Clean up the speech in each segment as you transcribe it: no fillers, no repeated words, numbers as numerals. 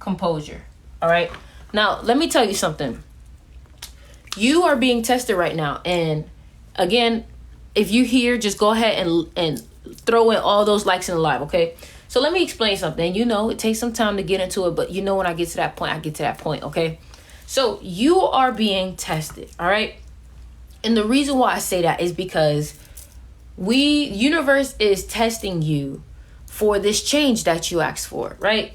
composure. All right. Now, let me tell you something. You are being tested right now. And again, if you here, just go ahead and throw in all those likes in the live, okay? So let me explain something. You know, it takes some time to get into it, but you know when I get to that point, I get to that point, okay? So you are being tested, all right? And the reason why I say that is because universe is testing you for this change that you asked for, right?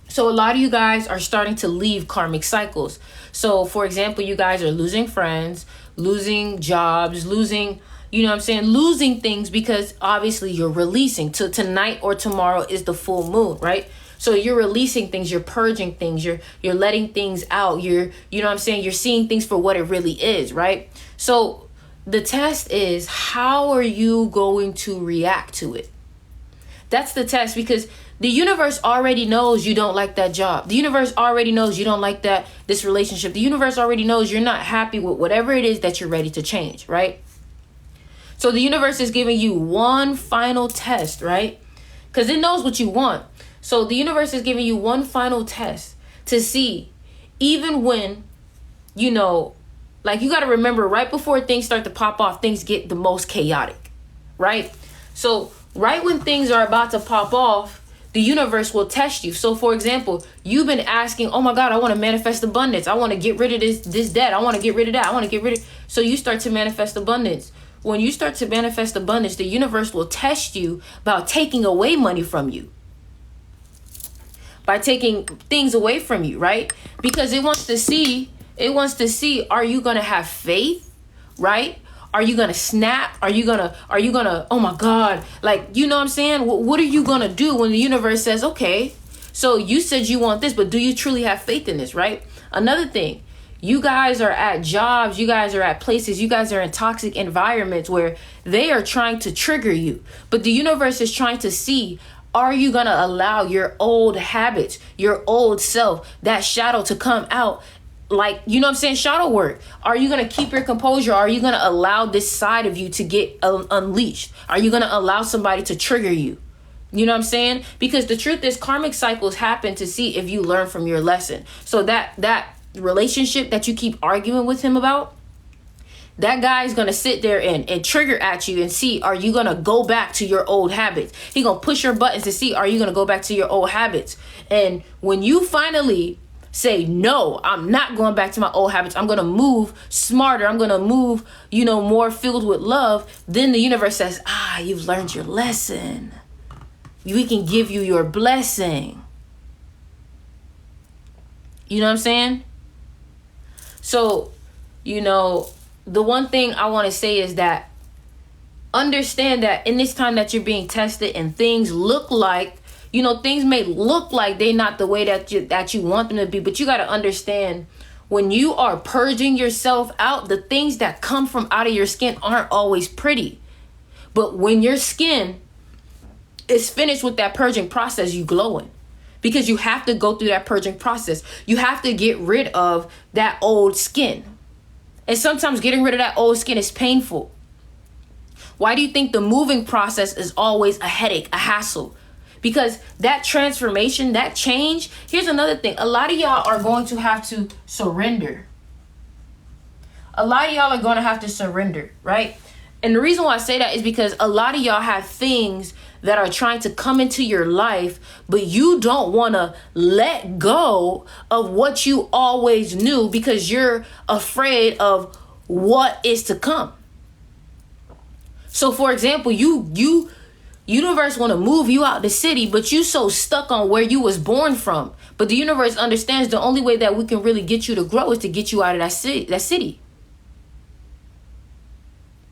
So a lot of you guys are starting to leave karmic cycles. So for example, you guys are losing friends, losing jobs, losing, you know what I'm saying, losing things because obviously you're releasing. Tonight or tomorrow is the full moon, right? So you're releasing things, you're purging things, you're letting things out, you know what I'm saying, you're seeing things for what it really is, right? So the test is, how are you going to react to it? That's the test, because the universe already knows you don't like that job. The universe already knows you don't like this relationship. The universe already knows you're not happy with whatever it is that you're ready to change, right? So the universe is giving you one final test, right? Because it knows what you want. So the universe is giving you one final test to see, even when, you know, like, you got to remember, right before things start to pop off, things get the most chaotic, right? So right when things are about to pop off, the universe will test you. So for example, you've been asking, oh my God, I want to manifest abundance. I want to get rid of this debt. I want to get rid of that. I want to get rid of. So you start to manifest abundance. When you start to manifest abundance, the universe will test you about taking away money from you. By taking things away from you, right? Because it wants to see, are you going to have faith, right? Are you going to snap? Are you going to, oh my God, like, you know what I'm saying? What are you going to do when the universe says, okay, so you said you want this, but do you truly have faith in this, right? Another thing, you guys are at jobs, you guys are at places, you guys are in toxic environments where they are trying to trigger you, but the universe is trying to see, are you going to allow your old habits, your old self, that shadow to come out? Like, you know what I'm saying? Shadow work. Are you going to keep your composure? Are you going to allow this side of you to get unleashed? Are you going to allow somebody to trigger you? You know what I'm saying? Because the truth is, karmic cycles happen to see if you learn from your lesson. So that relationship that you keep arguing with him about, that guy's going to sit there and trigger at you and see, are you going to go back to your old habits? He going to push your buttons to see, are you going to go back to your old habits? And when you finally say, no, I'm not going back to my old habits, I'm going to move smarter, I'm going to move, you know, more filled with love, then the universe says, you've learned your lesson. We can give you your blessing. You know what I'm saying? So, you know, the one thing I want to say is that understand that in this time that you're being tested and things look like, you know, things may look like they're not the way that you want them to be, but you got to understand, when you are purging yourself out, the things that come from out of your skin aren't always pretty. But when your skin is finished with that purging process, you glowing. Because you have to go through that purging process. You have to get rid of that old skin. And sometimes getting rid of that old skin is painful. Why do you think the moving process is always a headache, a hassle? Because that transformation, that change, here's another thing. A lot of y'all are going to have to surrender. A lot of y'all are going to have to surrender, right? And the reason why I say that is because a lot of y'all have things that are trying to come into your life, but you don't want to let go of what you always knew because you're afraid of what is to come. So for example, universe want to move you out the city, but you so stuck on where you was born from. But the universe understands the only way that we can really get you to grow is to get you out of that city.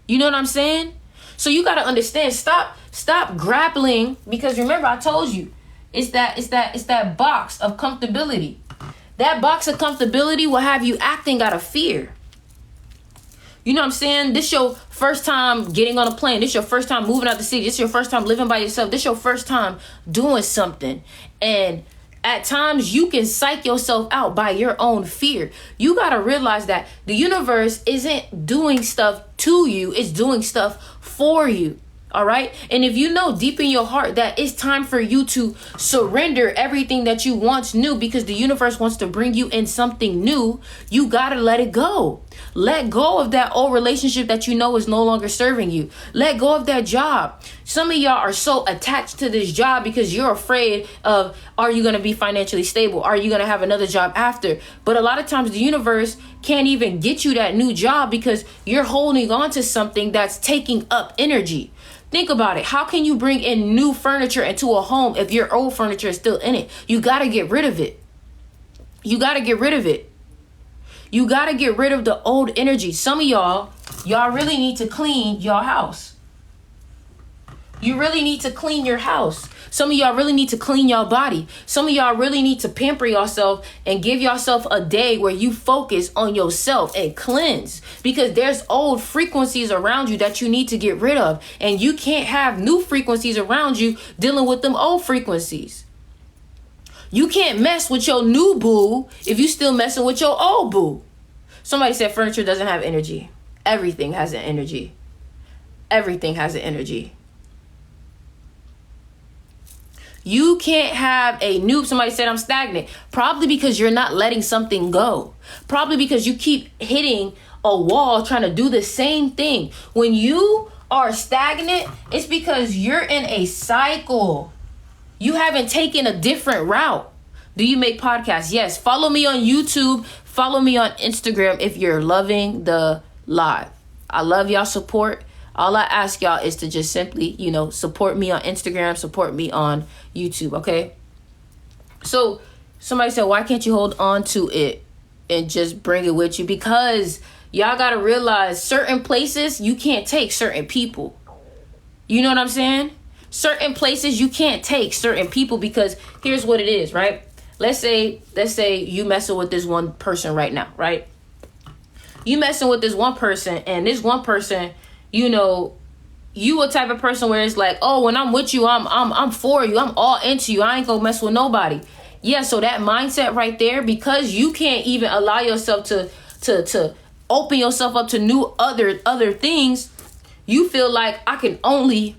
You know what I'm saying? So you got to understand, stop grappling, because remember I told you, it's that box of comfortability. That box of comfortability will have you acting out of fear. You know what I'm saying? This your first time getting on a plane. This your first time moving out the city. This your first time living by yourself. This your first time doing something. And at times you can psych yourself out by your own fear. You got to realize that the universe isn't doing stuff to you. It's doing stuff for you. All right. And if you know deep in your heart that it's time for you to surrender everything that you once knew, because the universe wants to bring you in something new, you got to let it go. Let go of that old relationship that you know is no longer serving you. Let go of that job. Some of y'all are so attached to this job because you're afraid of, are you going to be financially stable? Are you going to have another job after? But a lot of times the universe can't even get you that new job because you're holding on to something that's taking up energy. Think about it. How can you bring in new furniture into a home if your old furniture is still in it? You got to get rid of it. You got to get rid of it. You got to get rid of the old energy. Some of y'all really need to clean your house. You really need to clean your house. Some of y'all really need to clean your body. Some of y'all really need to pamper yourself and give yourself a day where you focus on yourself and cleanse, because there's old frequencies around you that you need to get rid of. And you can't have new frequencies around you dealing with them old frequencies. You can't mess with your new boo if you still messing with your old boo. Somebody said furniture doesn't have energy. Everything has an energy. Everything has an energy. You can't have a new, somebody said I'm stagnant. Probably because you're not letting something go. Probably because you keep hitting a wall trying to do the same thing. When you are stagnant, it's because you're in a cycle. You haven't taken a different route. Do you make podcasts? Yes. Follow me on YouTube. Follow me on Instagram if you're loving the live. I love y'all support. All I ask y'all is to just simply, support me on Instagram, support me on YouTube, okay? So somebody said, why can't you hold on to it and just bring it with you? Because y'all got to realize certain places you can't take certain people. You know what I'm saying? Certain places you can't take certain people, because here's what it is, right? Let's say you messing with this one person right now, right? You messing with this one person, and this one person, you a type of person where it's like, oh, when I'm with you, I'm for you. I'm all into you. I ain't gonna mess with nobody. Yeah, so that mindset right there, because you can't even allow yourself to open yourself up to new other things, you feel like I can only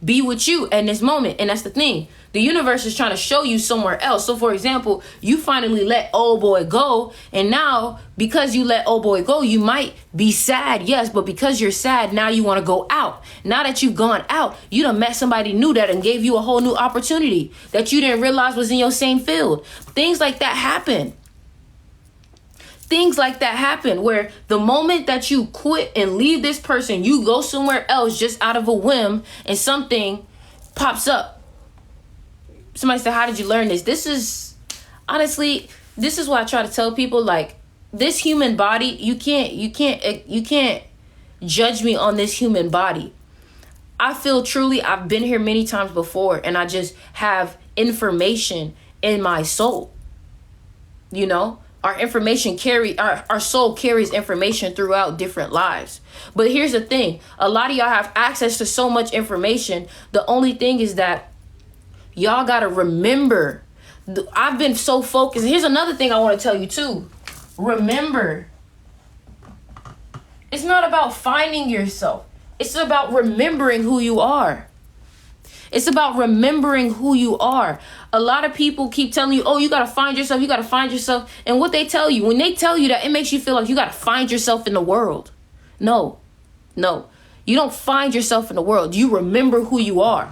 be with you in this moment. And that's the thing. The universe is trying to show you somewhere else. So for example, you finally let old boy go. And now because you let old boy go, you might be sad. Yes. But because you're sad, now you want to go out. Now that you've gone out, you done met somebody new that and gave you a whole new opportunity that you didn't realize was in your same field. Things like that happen. Things like that happen where the moment that you quit and leave this person, you go somewhere else just out of a whim and something pops up. Somebody said, how did you learn this? This is what I try to tell people. Like, this human body, you can't judge me on this human body. I feel truly, I've been here many times before, and I just have information in my soul. Our soul carries information throughout different lives. But here's the thing. A lot of y'all have access to so much information. The only thing is that y'all got to remember. I've been so focused. Here's another thing I want to tell you too. Remember. It's not about finding yourself. It's about remembering who you are. It's about remembering who you are. A lot of people keep telling you, oh, you got to find yourself. You got to find yourself. And what they tell you, when they tell you that, it makes you feel like you got to find yourself in the world. No. You don't find yourself in the world. You remember who you are.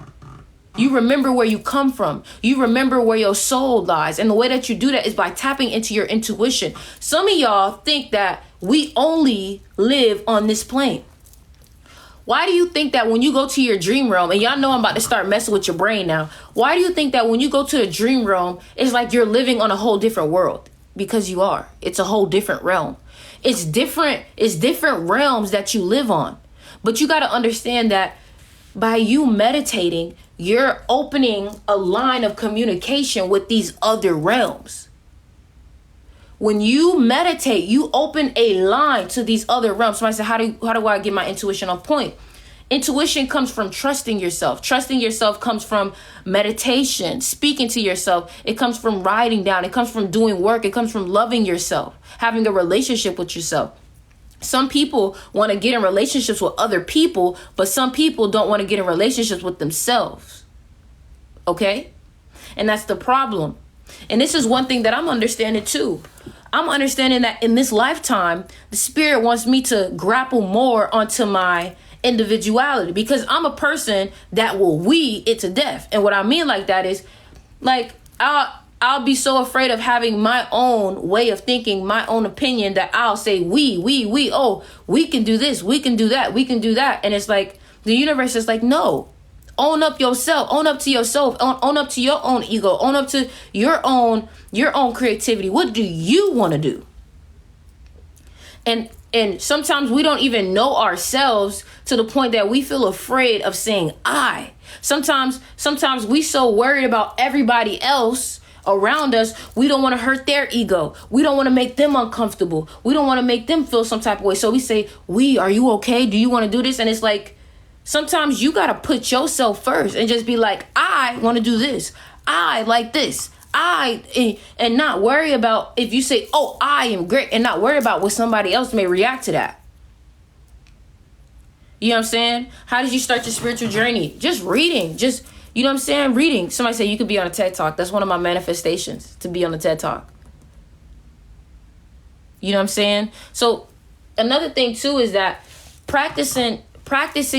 You remember where you come from. You remember where your soul lies. And the way that you do that is by tapping into your intuition. Some of y'all think that we only live on this plane. Why do you think that when you go to your dream realm, and y'all know I'm about to start messing with your brain now. Why do you think that when you go to the dream realm, it's like you're living on a whole different world? Because you are. It's a whole different realm. It's different realms that you live on. But you got to understand that by you meditating, you're opening a line of communication with these other realms. When you meditate, you open a line to these other realms. Somebody said, how do I get my intuition on point? Intuition comes from trusting yourself. Trusting yourself comes from meditation, speaking to yourself. It comes from writing down. It comes from doing work. It comes from loving yourself, having a relationship with yourself. Some people want to get in relationships with other people, but some people don't want to get in relationships with themselves. Okay? And that's the problem. And this is one thing that I'm understanding too. I'm understanding that in this lifetime, the spirit wants me to grapple more onto my individuality, because I'm a person that will we it to death. And what I mean like that is, like, I'll be so afraid of having my own way of thinking, my own opinion, that I'll say oh, we can do this, we can do that, we can do that. And it's like the universe is like, no, own up yourself, own up to yourself, own up to your own ego, own up to your own creativity. What do you want to do? And sometimes we don't even know ourselves to the point that we feel afraid of saying I. Sometimes we so worried about everybody else around us, we don't want to hurt their ego. We don't want to make them uncomfortable. We don't want to make them feel some type of way. So we say, are you okay? Do you want to do this? And it's like, sometimes you got to put yourself first and just be like, I want to do this. I like this. And not worry about if you say, oh, I am great, and not worry about what somebody else may react to that. You know what I'm saying? How did you start your spiritual journey? Just reading. Just, you know what I'm saying? Reading. Somebody said you could be on a TED Talk. That's one of my manifestations, to be on a TED Talk. You know what I'm saying? So another thing too is that practicing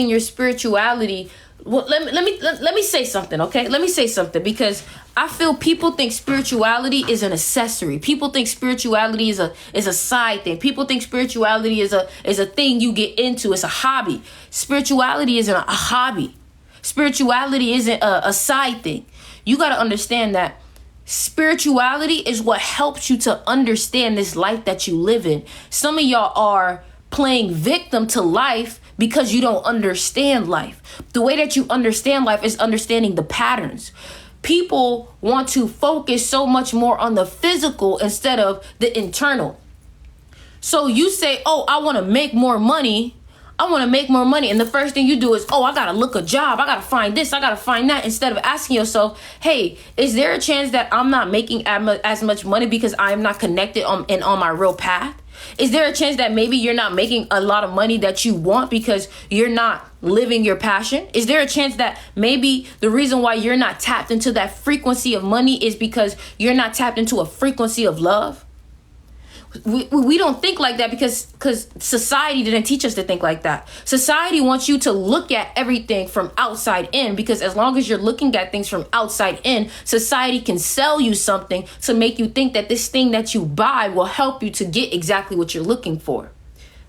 your spirituality. Well, let me say something, okay? Let me say something, because I feel people think spirituality is an accessory. People think spirituality is a side thing. People think spirituality is a thing you get into. It's a hobby. Spirituality isn't a hobby. Spirituality isn't a side thing. You got to understand that spirituality is what helps you to understand this life that you live in. Some of y'all are playing victim to life because you don't understand life. The way that you understand life is understanding the patterns. People want to focus so much more on the physical instead of the internal. So you say, oh, I want to make more money. And the first thing you do is, oh, I got to look a job. I got to find this. I got to find that. Instead of asking yourself, hey, is there a chance that I'm not making as much money because I'm not connected on my real path? Is there a chance that maybe you're not making a lot of money that you want because you're not living your passion? Is there a chance that maybe the reason why you're not tapped into that frequency of money is because you're not tapped into a frequency of love? We don't think like that because society didn't teach us to think like that. Society wants you to look at everything from outside in, because as long as you're looking at things from outside in, society can sell you something to make you think that this thing that you buy will help you to get exactly what you're looking for.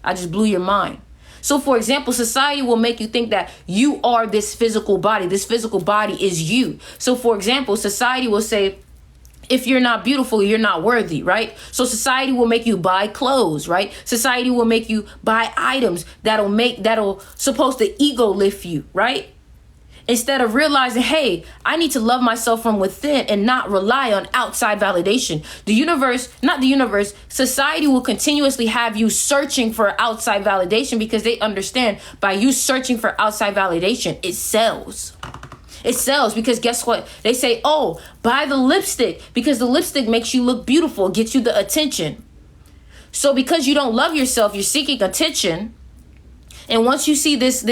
I just blew your mind. So for example, society will make you think that you are this physical body. This physical body is you. So for example, society will say, if you're not beautiful, you're not worthy, right? So society will make you buy clothes, right? Society will make you buy items that'll supposed to ego lift you, right? Instead of realizing, hey, I need to love myself from within and not rely on outside validation. Society will continuously have you searching for outside validation because they understand by you searching for outside validation, it sells. It sells because guess what? They say, oh, buy the lipstick because the lipstick makes you look beautiful, gets you the attention. So because you don't love yourself, you're seeking attention. And once you see this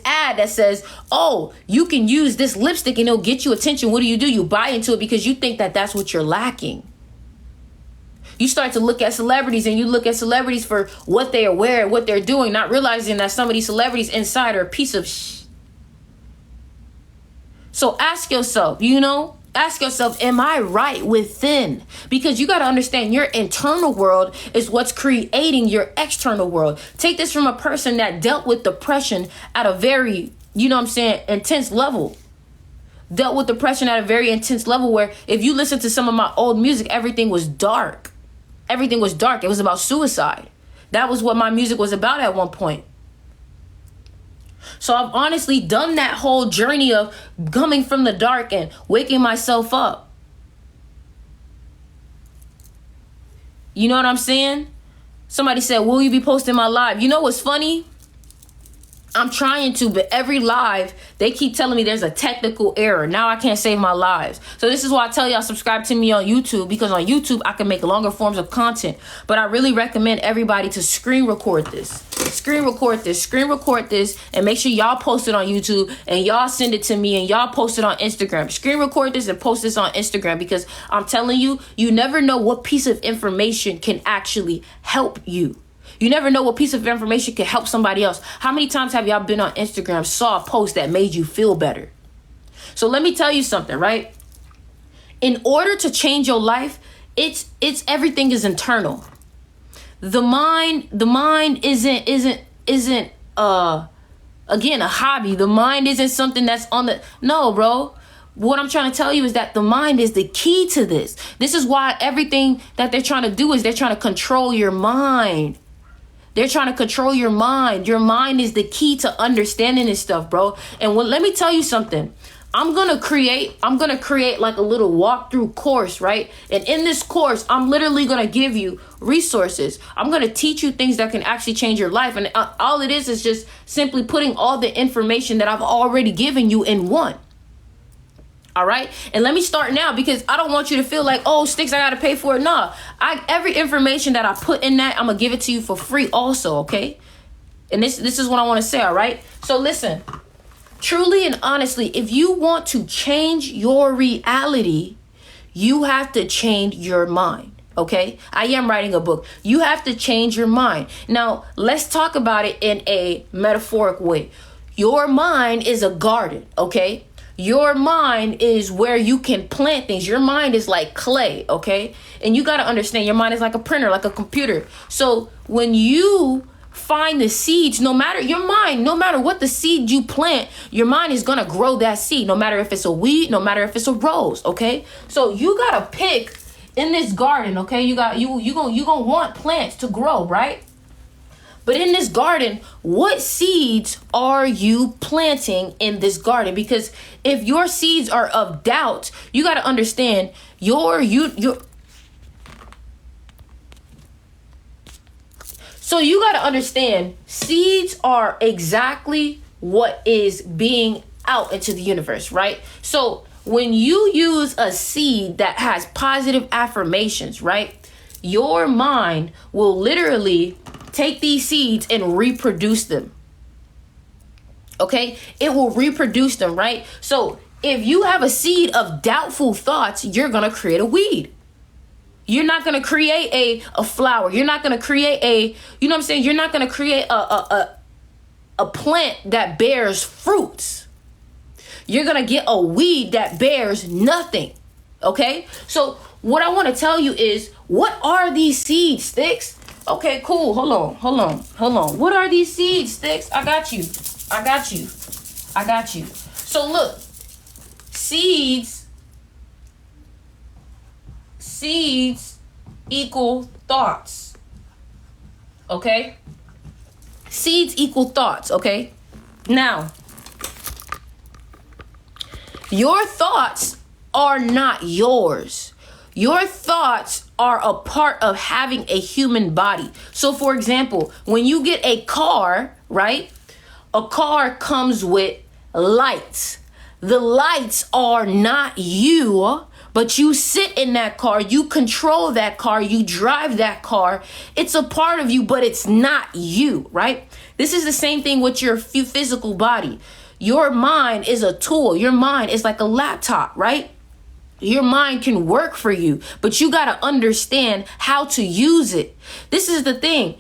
ad that says, oh, you can use this lipstick and it'll get you attention, what do? You buy into it because you think that that's what you're lacking. You start to look at celebrities and you look at celebrities for what they are wearing, what they're doing, not realizing that some of these celebrities inside are a piece of So ask yourself, am I right within? Because you got to understand your internal world is what's creating your external world. Take this from a person that dealt with depression at a very, intense level. Dealt with depression at a very intense level where if you listen to some of my old music, everything was dark. Everything was dark. It was about suicide. That was what my music was about at one point. So I've honestly done that whole journey of coming from the dark and waking myself up. You know what I'm saying? Somebody said, will you be posting my live? You know what's funny? I'm trying to, but every live, they keep telling me there's a technical error. Now I can't save my lives. So this is why I tell y'all subscribe to me on YouTube, because on YouTube, I can make longer forms of content. But I really recommend everybody to screen record this. Screen record this, and make sure y'all post it on YouTube, and y'all send it to me, and y'all post it on Instagram. Screen record this and post this on Instagram, because I'm telling you, you never know what piece of information can actually help you. You never know what piece of information can help somebody else. How many times have y'all been on Instagram, saw a post that made you feel better? So let me tell you something, right? In order to change your life, it's everything is internal. The mind isn't again a hobby. The mind isn't something that's on the no, bro. What I'm trying to tell you is that the mind is the key to this. This is why everything that they're trying to do is they're trying to control your mind. They're trying to control your mind. Your mind is the key to understanding this stuff, bro. And let me tell you something. I'm going to create like a little walkthrough course, right? And in this course, I'm literally going to give you resources. I'm going to teach you things that can actually change your life. And all it is just simply putting all the information that I've already given you in one. All right. And let me start now, because I don't want you to feel like, oh, Styx, I got to pay for it. Nah, every information that I put in that, I'm going to give it to you for free also. OK. And this is what I want to say. All right. So listen, truly and honestly, if you want to change your reality, you have to change your mind. OK, I am writing a book. You have to change your mind. Now, let's talk about it in a metaphoric way. Your mind is a garden. OK. Your mind is where you can plant things. Your mind is like clay, okay? And you got to understand, your mind is like a printer, like a computer. So when you find the seeds, no matter what the seed you plant, your mind is going to grow that seed, no matter if it's a weed, no matter if it's a rose, okay? So you got to pick in this garden, okay? You going to want plants to grow, right? But in this garden, what seeds are you planting in this garden? Because if your seeds are of doubt, you got to understand So you got to understand, seeds are exactly what is being out into the universe, right? So when you use a seed that has positive affirmations, right? Your mind will literally take these seeds and reproduce them. Okay? It will reproduce them, right? So if you have a seed of doubtful thoughts, you're going to create a weed. You're not going to create a flower. You're not going to create you know what I'm saying? You're not going to create a plant that bears fruits. You're going to get a weed that bears nothing. Okay? So what I want to tell you is, what are these seeds, Styx? Okay, cool. Hold on. What are these seeds, Styx? I got you. So look, seeds equal thoughts. Okay? Seeds equal thoughts, okay? Now, your thoughts are not yours. Your thoughts are a part of having a human body. So for example, when you get a car, right? A car comes with lights. The lights are not you, but you sit in that car, you control that car, you drive that car. It's a part of you, but it's not you, right? This is the same thing with your physical body. Your mind is a tool. Your mind is like a laptop, right? Your mind can work for you, but you got to understand how to use it. This is the thing.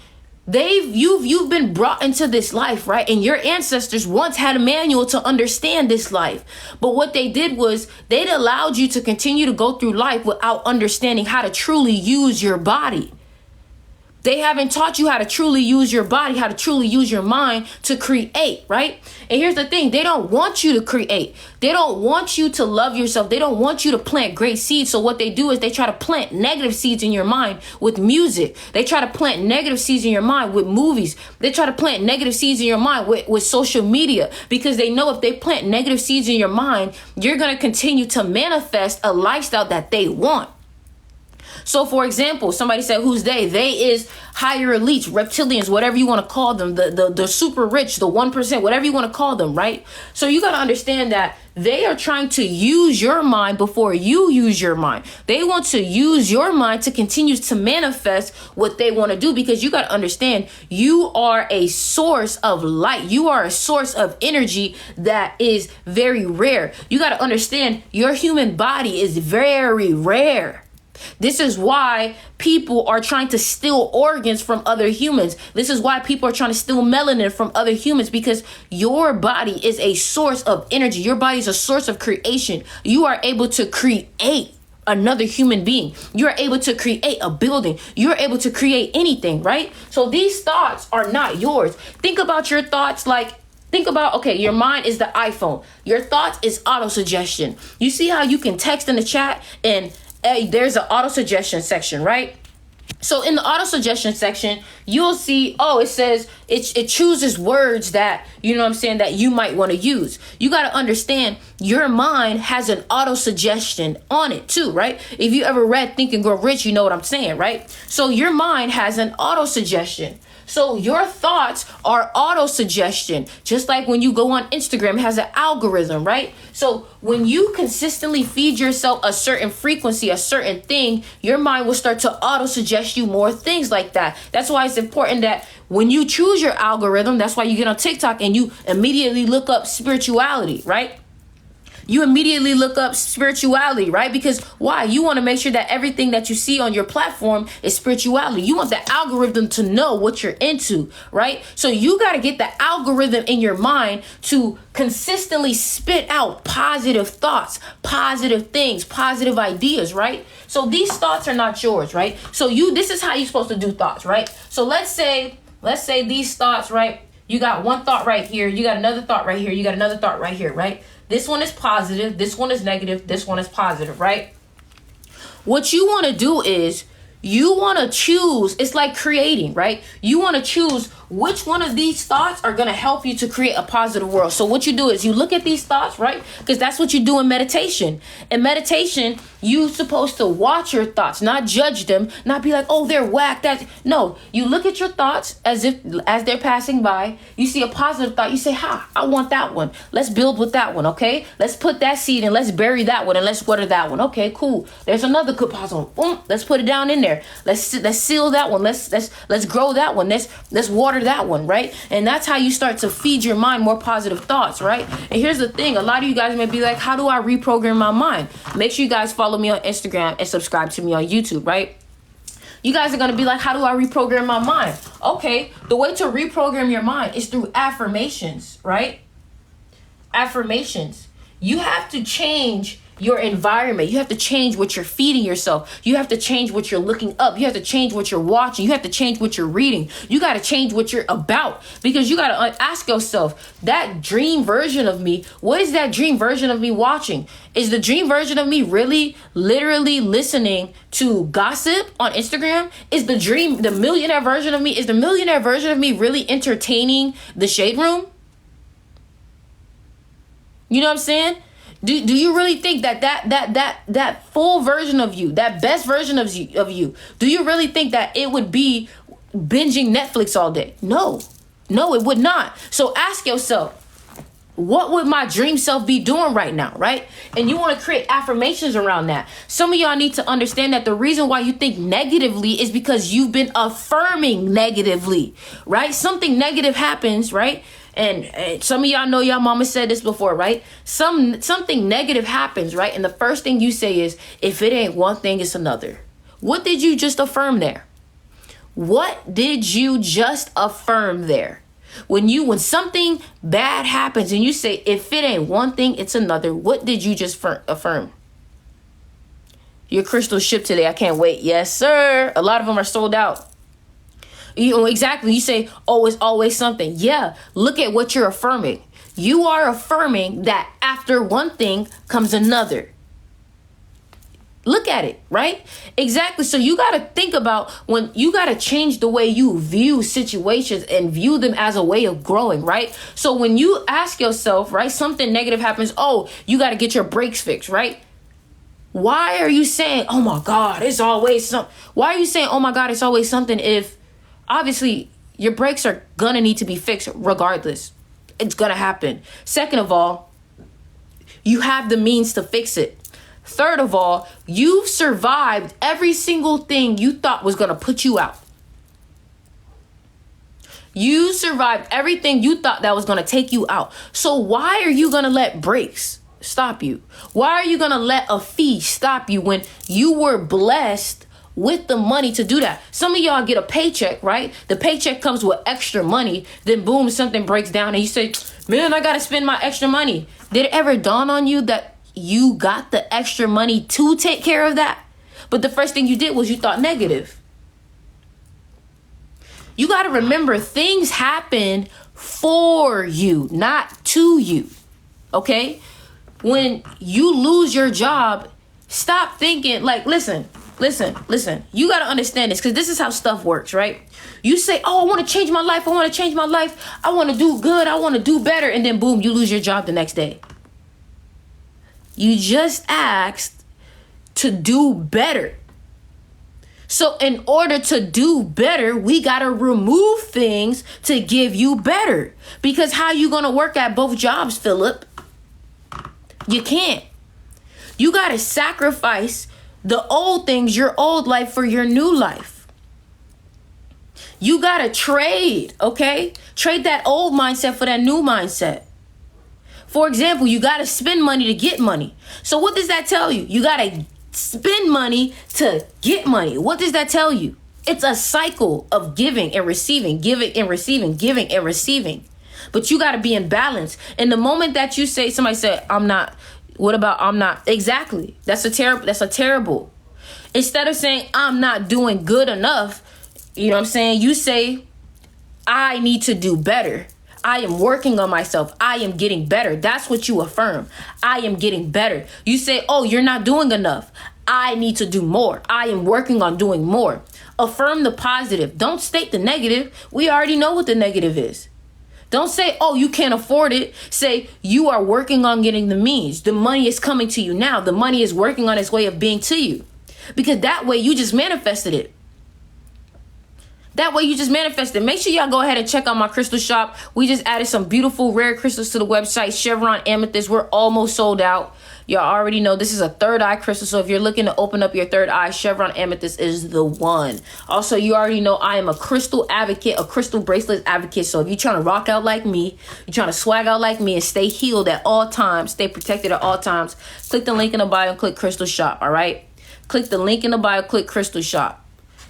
You've been brought into this life, right? And your ancestors once had a manual to understand this life. But what they did was they allowed you to continue to go through life without understanding how to truly use your body. They haven't taught you how to truly use your body, how to truly use your mind to create, right? And here's the thing. They don't want you to create. They don't want you to love yourself. They don't want you to plant great seeds. So what they do is they try to plant negative seeds in your mind with music. They try to plant negative seeds in your mind with movies. They try to plant negative seeds in your mind with social media, because they know if they plant negative seeds in your mind, you're going to continue to manifest a lifestyle that they want. So for example, somebody said, who's they? They is higher elites, reptilians, whatever you want to call them, the super rich, the 1%, whatever you want to call them, right? So you got to understand that they are trying to use your mind before you use your mind. They want to use your mind to continue to manifest what they want to do, because you got to understand, you are a source of light. You are a source of energy that is very rare. You got to understand, your human body is very rare. This is why people are trying to steal organs from other humans. This is why people are trying to steal melanin from other humans, because your body is a source of energy. Your body is a source of creation. You are able to create another human being. You're able to create a building. You're able to create anything, right? So these thoughts are not yours. Think about your thoughts think about, okay, your mind is the iPhone. Your thoughts is auto-suggestion. You see how you can text in the chat and there's an auto suggestion section, right? So in the auto suggestion section, you'll see, it says it chooses words that, you know what I'm saying, that you might want to use. You got to understand, your mind has an auto suggestion on it too, right? If you ever read Think and Grow Rich, you know what I'm saying, right? So your mind has an auto suggestion. So your thoughts are auto suggestion, just like when you go on Instagram, it has an algorithm, right? So when you consistently feed yourself a certain frequency, a certain thing, your mind will start to auto suggest you more things like that. That's why it's important that when you choose your algorithm, that's why you get on TikTok and you immediately look up spirituality, right? You immediately look up spirituality, right? Because why? You want to make sure that everything that you see on your platform is spirituality. You want the algorithm to know what you're into, right? So you got to get the algorithm in your mind to consistently spit out positive thoughts, positive things, positive ideas, right? So these thoughts are not yours, right? So this is how you're supposed to do thoughts, right? So let's say these thoughts, right? You got one thought right here. You got another thought right here. You got another thought right here, right? This one is positive. This one is negative. This one is positive, right? What you want to do is you want to choose. It's like creating, right? You want to choose which one of these thoughts are going to help you to create a positive world. So what you do is you look at these thoughts, right? Because that's what you do in meditation. In meditation, you're supposed to watch your thoughts, not judge them, not be like, oh, they're whack. No, you look at your thoughts as they're passing by. You see a positive thought. You say, I want that one. Let's build with that one, okay? Let's put that seed and let's bury that one and let's water that one. Okay, cool. There's another good positive one. Let's put it down in there. Let's seal that one. Let's grow that one. Let's water that one, right? And that's how you start to feed your mind more positive thoughts, right? And here's the thing, a lot of you guys may be like, how do I reprogram my mind? Make sure you guys follow me on Instagram and subscribe to me on YouTube, right? You guys are going to be like, how do I reprogram my mind? Okay, the way to reprogram your mind is through affirmations, right? Affirmations. You have to change your environment. You have to change what you're feeding yourself. You have to change what you're looking up. You have to change what you're watching. You have to change what you're reading. You got to change what you're about, because you got to ask yourself, that dream version of me, what is that dream version of me watching? Is the dream version of me really literally listening to gossip on Instagram? Is the millionaire version of me, is the millionaire version of me really entertaining the shade room? You know what I'm saying? Do you really think that full version of you, that best version of you, do you really think that it would be binging Netflix all day? No, it would not. So ask yourself, what would my dream self be doing right now, right? And you want to create affirmations around that. Some of y'all need to understand that the reason why you think negatively is because you've been affirming negatively, right? Something negative happens, right? And some of y'all know y'all mama said this before, right? Something negative happens, right? And the first thing you say is, if it ain't one thing, it's another. What did you just affirm there? What did you just affirm there? When something bad happens and you say, if it ain't one thing, it's another, what did you just affirm? Your crystal shipped today. I can't wait. Yes, sir. A lot of them are sold out. Exactly. You say, oh, it's always something. Yeah. Look at what you're affirming. You are affirming that after one thing comes another. Look at it, right? Exactly. So you got to think about, when you got to change the way you view situations and view them as a way of growing, right? So when you ask yourself, right, something negative happens, oh, you got to get your brakes fixed, right? Why are you saying, oh my God, it's always something? Why are you saying, oh my God, it's always something, if obviously your brakes are gonna need to be fixed regardless? It's gonna happen. Second of all, you have the means to fix it. Third of all, you've survived every single thing you thought was gonna put you out. You survived everything you thought that was gonna take you out. So why are you gonna let brakes stop you? Why are you gonna let a fee stop you when you were blessed with the money to do that? Some of y'all get a paycheck, right? The paycheck comes with extra money. Then boom, something breaks down and you say, man, I gotta spend my extra money. Did it ever dawn on you that you got the extra money to take care of that? But the first thing you did was you thought negative. You got to remember, things happen for you, not to you. Okay? When you lose your job, stop thinking like, listen. You got to understand this, because this is how stuff works, right? You say, oh, I want to change my life. I want to change my life. I want to do good. I want to do better. And then boom, you lose your job the next day. You just asked to do better. So in order to do better, we got to remove things to give you better. Because how you going to work at both jobs, Philip? You can't. You got to sacrifice the old things, your old life, for your new life. You got to trade, okay? Trade that old mindset for that new mindset. For example, you got to spend money to get money. So what does that tell you? You got to spend money to get money. What does that tell you? It's a cycle of giving and receiving, giving and receiving, giving and receiving. But you got to be in balance. And the moment that you say, somebody said, I'm not, what about I'm not? Exactly. That's a terrible. Instead of saying I'm not doing good enough, you know what I'm saying? You say, I need to do better. I am working on myself. I am getting better. That's what you affirm. I am getting better. You say, oh, you're not doing enough. I need to do more. I am working on doing more. Affirm the positive. Don't state the negative. We already know what the negative is. Don't say, oh, you can't afford it. Say, you are working on getting the means. The money is coming to you now. The money is working on its way of being to you. Because that way you just manifested it. That way you just manifested. Make sure y'all go ahead and check out my crystal shop. We just added some beautiful rare crystals to the website. Chevron amethyst. We're almost sold out. Y'all already know this is a third eye crystal. So if you're looking to open up your third eye, Chevron amethyst is the one. Also, you already know I am a crystal advocate, a crystal bracelet advocate. So if you're trying to rock out like me, you're trying to swag out like me and stay healed at all times, stay protected at all times, click the link in the bio and click crystal shop. All right. Click the link in the bio, click crystal shop.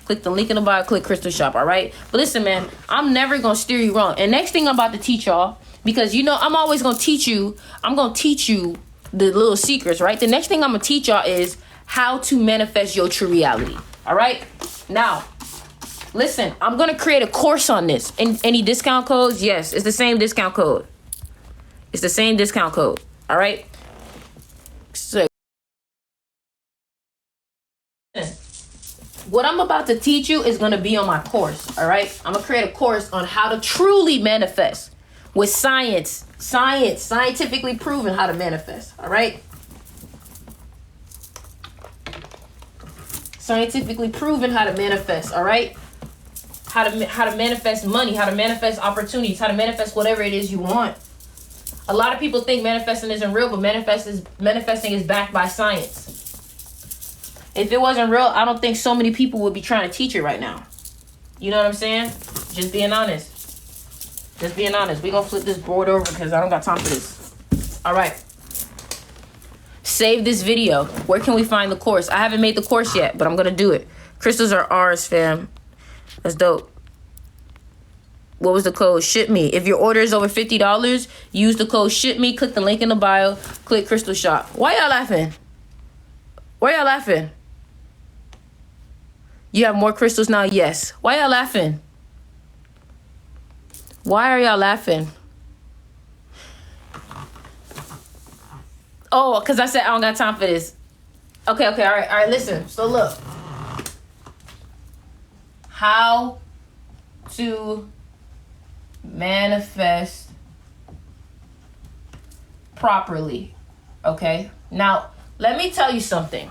Click the link in the bio, click crystal shop, all right? But listen, man, I'm never going to steer you wrong. And next thing I'm about to teach y'all, because, you know, I'm always going to teach you, I'm going to teach you the little secrets, right? The next thing I'm going to teach y'all is how to manifest your true reality, all right? Now, listen, I'm going to create a course on this. Any discount codes? Yes, it's the same discount code. It's the same discount code, all right? So, what I'm about to teach you is going to be on my course, all right? I'm going to create a course on how to truly manifest with scientifically proven how to manifest, all right? Scientifically proven how to manifest, all right? How to manifest money, how to manifest opportunities, how to manifest whatever it is you want. A lot of people think manifesting isn't real, but manifesting is backed by science. If it wasn't real, I don't think so many people would be trying to teach it right now. You know what I'm saying? Just being honest. Just being honest. We're going to flip this board over because I don't got time for this. All right. Save this video. Where can we find the course? I haven't made the course yet, but I'm going to do it. Crystals are ours, fam. That's dope. What was the code? Ship me. If your order is over $50, use the code ship me. Click the link in the bio. Click crystal shop. Why y'all laughing? Why y'all laughing? You have more crystals now? Yes. Why y'all laughing? Why are y'all laughing? Oh, because I said I don't got time for this. Okay, all right, listen. So look. How to manifest properly. Okay? Now, let me tell you something.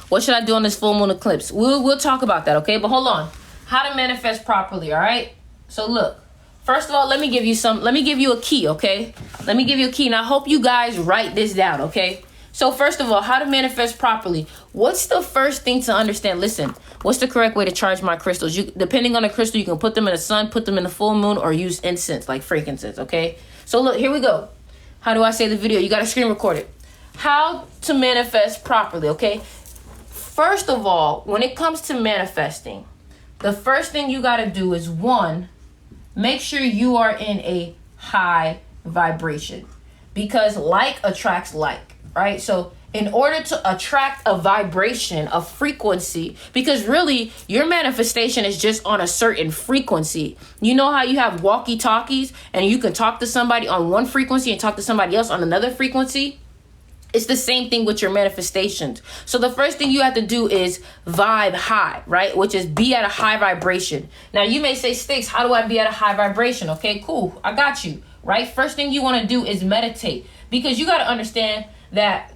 What should I do on this full moon eclipse? We'll talk about that, okay? But hold on. How to manifest properly, all right? So look, first of all, let me give you a key, okay? Let me give you a key, and I hope you guys write this down, okay? So first of all, how to manifest properly. What's the first thing to understand? Listen, what's the correct way to charge my crystals? Depending on the crystal, you can put them in the sun, put them in the full moon, or use incense, like frankincense, okay? So look, here we go. How do I say the video? You got to screen record it. How to manifest properly, okay? First of all, when it comes to manifesting, the first thing you got to do is, one, make sure you are in a high vibration, because like attracts like. Right? So in order to attract a vibration, a frequency, because really your manifestation is just on a certain frequency. You know how you have walkie-talkies and you can talk to somebody on one frequency and talk to somebody else on another frequency? It's the same thing with your manifestations. So the first thing you have to do is vibe high, right? Which is be at a high vibration. Now you may say, Styx, how do I be at a high vibration? Okay, cool. I got you, right? First thing you want to do is meditate, because you got to understand that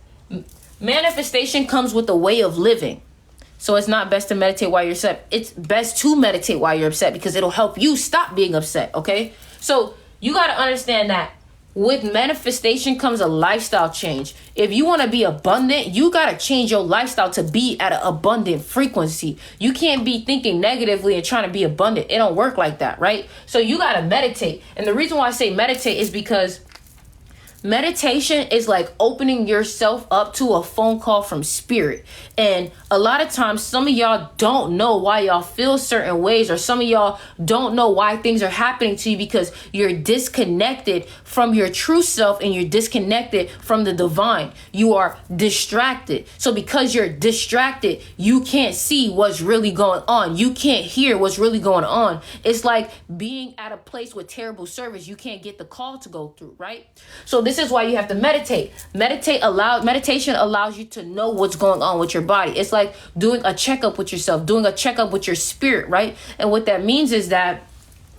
manifestation comes with a way of living. So it's not best to meditate while you're upset. It's best to meditate while you're upset, because it'll help you stop being upset, okay? So you got to understand that with manifestation comes a lifestyle change. If you want to be abundant, you got to change your lifestyle to be at an abundant frequency. You can't be thinking negatively and trying to be abundant. It don't work like that, right? So you got to meditate. And the reason why I say meditate is because meditation is like opening yourself up to a phone call from spirit. And a lot of times, some of y'all don't know why y'all feel certain ways, or some of y'all don't know why things are happening to you, because you're disconnected from your true self and you're disconnected from the divine. You are distracted. So because you're distracted, you can't see what's really going on. You can't hear what's really going on. It's like being at a place with terrible service. You can't get the call to go through, right? So this is why you have to meditate. Meditation allows you to know what's going on with your body. It's like doing a checkup with yourself, doing a checkup with your spirit, right? And what that means is that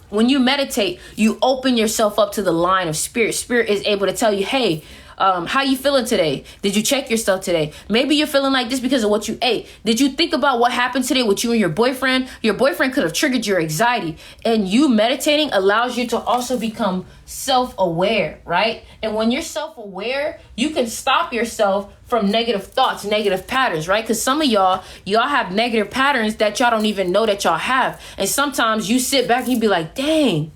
when you meditate, you open yourself up to the line of spirit. Spirit is able to tell you, hey, how you feeling today? Did you check yourself today? Maybe you're feeling like this because of what you ate. Did you think about what happened today with you and your boyfriend? Your boyfriend could have triggered your anxiety. And you meditating allows you to also become self-aware, right? And when you're self-aware, you can stop yourself from negative thoughts, negative patterns, right? Because some of y'all have negative patterns that y'all don't even know that y'all have. And sometimes you sit back and you be like, dang,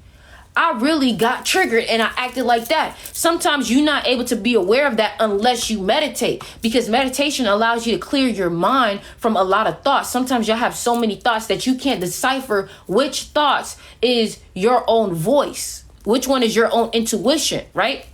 I really got triggered and I acted like that. Sometimes you're not able to be aware of that unless you meditate, because meditation allows you to clear your mind from a lot of thoughts. Sometimes you'll have so many thoughts that you can't decipher which thoughts is your own voice, which one is your own intuition, right?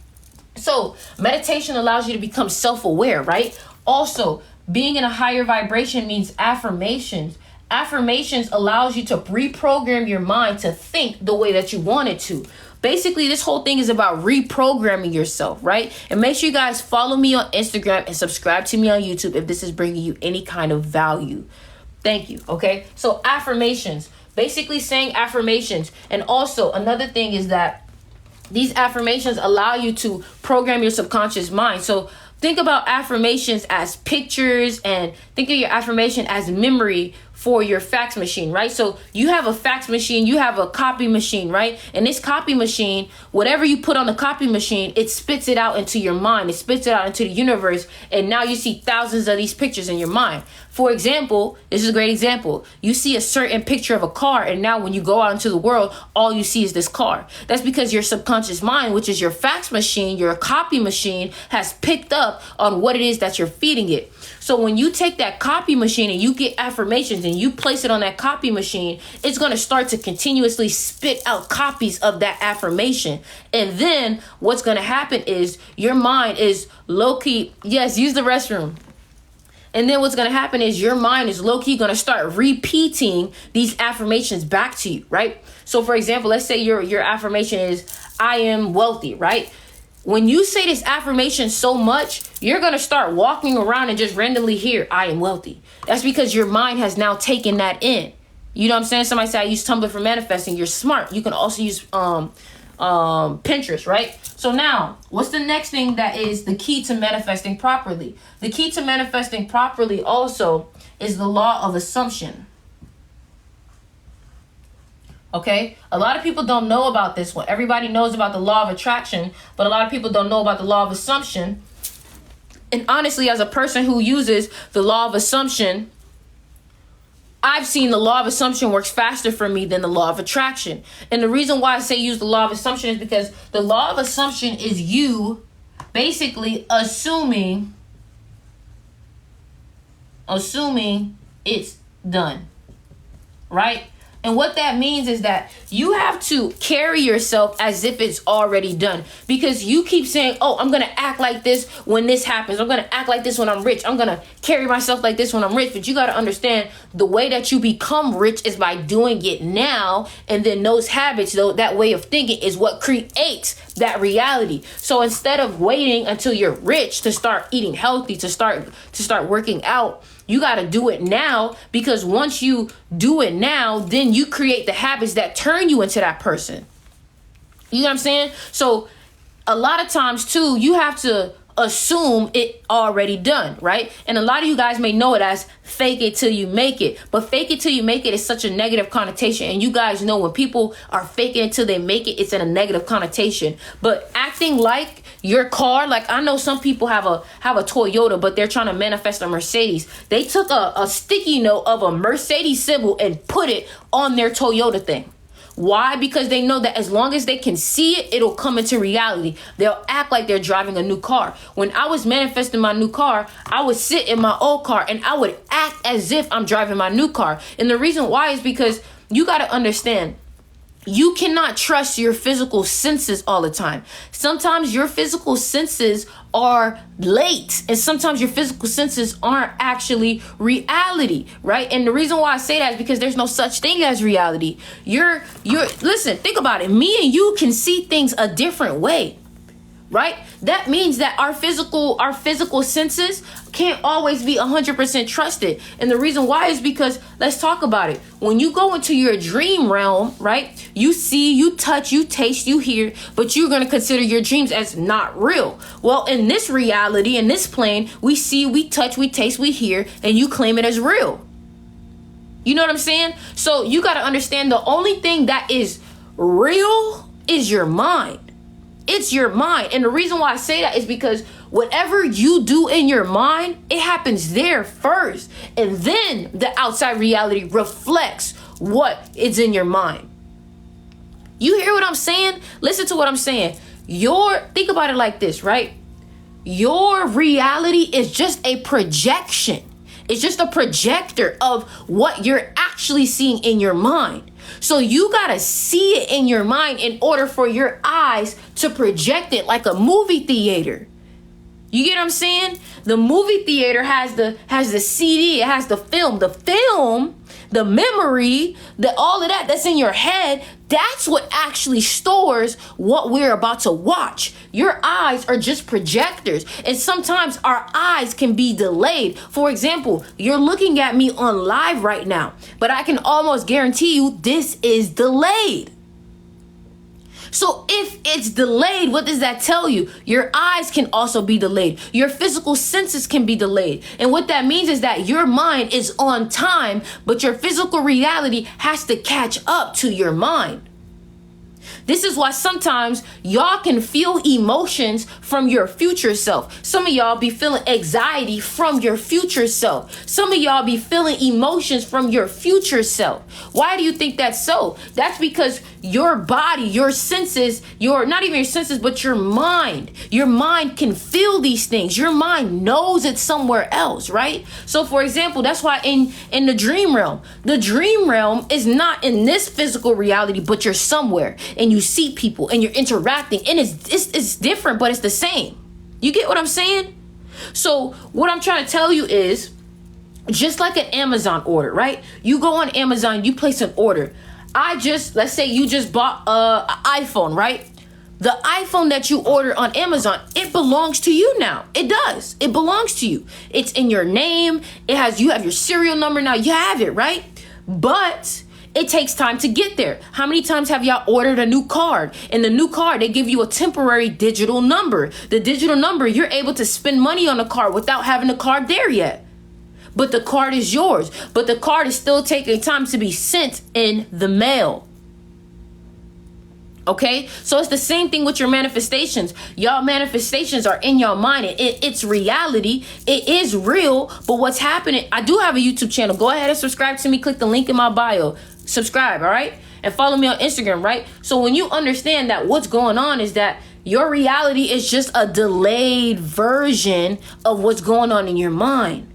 So meditation allows you to become self-aware, right? Also, being in a higher vibration means affirmations. Affirmations allows you to reprogram your mind to think the way that you want it to. Basically, this whole thing is about reprogramming yourself, right? And make sure you guys follow me on Instagram and subscribe to me on YouTube if this is bringing you any kind of value. Thank you, okay? So affirmations, basically saying affirmations. And also another thing is that these affirmations allow you to program your subconscious mind. So think about affirmations as pictures, and think of your affirmation as memory for your fax machine, right? So you have a fax machine, you have a copy machine, right? And this copy machine, whatever you put on the copy machine, it spits it out into your mind. It spits it out into the universe. And now you see thousands of these pictures in your mind. For example, this is a great example. You see a certain picture of a car, and now when you go out into the world, all you see is this car. That's because your subconscious mind, which is your fax machine, your copy machine, has picked up on what it is that you're feeding it. So when you take that copy machine and you get affirmations and you place it on that copy machine, it's going to start to continuously spit out copies of that affirmation. And then what's going to happen is your mind is low-key, yes, use the restroom. And then what's going to happen is your mind is low-key going to start repeating these affirmations back to you, right? So for example, let's say your affirmation is, I am wealthy, right? When you say this affirmation so much, you're going to start walking around and just randomly hear, I am wealthy. That's because your mind has now taken that in. You know what I'm saying? Somebody said, I use Tumblr for manifesting. You're smart. You can also use Pinterest, right? So now, what's the next thing that is the key to manifesting properly? The key to manifesting properly also is the law of assumption. Okay, a lot of people don't know about this one. Everybody knows about the law of attraction, but a lot of people don't know about the law of assumption. And honestly, as a person who uses the law of assumption, I've seen the law of assumption works faster for me than the law of attraction. And the reason why I say use the law of assumption is because the law of assumption is you basically assuming it's done, right? And what that means is that you have to carry yourself as if it's already done, because you keep saying, oh, I'm going to act like this when this happens. I'm going to act like this when I'm rich. I'm going to carry myself like this when I'm rich. But you got to understand the way that you become rich is by doing it now. And then those habits, though, that way of thinking is what creates that reality. So instead of waiting until you're rich to start eating healthy, to start working out, you got to do it now, because once you do it now, then you create the habits that turn you into that person. You know what I'm saying? So a lot of times too, you have to assume it already done, right? And a lot of you guys may know it as fake it till you make it, but fake it till you make it is such a negative connotation. And you guys know when people are faking it till they make it, it's in a negative connotation. But acting like your car, like I know some people have a Toyota, but they're trying to manifest a Mercedes. They took a sticky note of a Mercedes symbol and put it on their Toyota thing. Why? Because they know that as long as they can see it, it'll come into reality. They'll act like they're driving a new car. When I was manifesting my new car, I would sit in my old car and I would act as if I'm driving my new car. And the reason why is because you got to understand, you cannot trust your physical senses all the time. Sometimes your physical senses are late, and sometimes your physical senses aren't actually reality, right? And the reason why I say that is because there's no such thing as reality. Listen, think about it. Me and you can see things a different way, right? That means that our physical senses can't always be 100% trusted. And the reason why is because, let's talk about it. When you go into your dream realm, right? You see, you touch, you taste, you hear, but you're going to consider your dreams as not real. Well, in this reality, in this plane, we see, we touch, we taste, we hear, and you claim it as real. You know what I'm saying? So you got to understand the only thing that is real is your mind. It's your mind. And the reason why I say that is because whatever you do in your mind, it happens there first. And then the outside reality reflects what is in your mind. You hear what I'm saying? Listen to what I'm saying. Think about it like this, right? Your reality is just a projection. It's just a projector of what you're actually seeing in your mind. So you got to see it in your mind in order for your eyes to project it like a movie theater. You get what I'm saying? The movie theater has the CD, it has the film, the memory, all of that's in your head. That's what actually stores what we're about to watch. Your eyes are just projectors. And sometimes our eyes can be delayed. For example, you're looking at me on live right now, but I can almost guarantee you this is delayed. So if it's delayed, what does that tell you? Your eyes can also be delayed. Your physical senses can be delayed. And what that means is that your mind is on time, but your physical reality has to catch up to your mind. This is why sometimes y'all can feel emotions from your future self. Some of y'all be feeling anxiety from your future self. Some of y'all be feeling emotions from your future self. Why do you think that's so? That's because your body, your senses, not even your senses, but your mind can feel these things. Your mind knows it's somewhere else, right? So for example, that's why in the dream realm is not in this physical reality, but you're somewhere and you see people and you're interacting, and it's different, but it's the same. You get what I'm saying? So what I'm trying to tell you is, just like an Amazon order, right? You go on Amazon, you place an order. Let's say you just bought an iPhone, right? The iPhone that you order on Amazon, it belongs to you now. It does. It belongs to you. It's in your name. You have your serial number now. You have it, right? But It takes time to get there. How many times have y'all ordered a new card? In the new card, they give you a temporary digital number. The digital number, you're able to spend money on the card without having the card there yet. But the card is yours. But the card is still taking time to be sent in the mail. Okay? So it's the same thing with your manifestations. Y'all manifestations are in your mind. It's reality. It is real. But what's happening, I do have a YouTube channel. Go ahead and subscribe to me. Click the link in my bio. Subscribe, all right? And follow me on Instagram, right? So when you understand that what's going on is that your reality is just a delayed version of what's going on in your mind.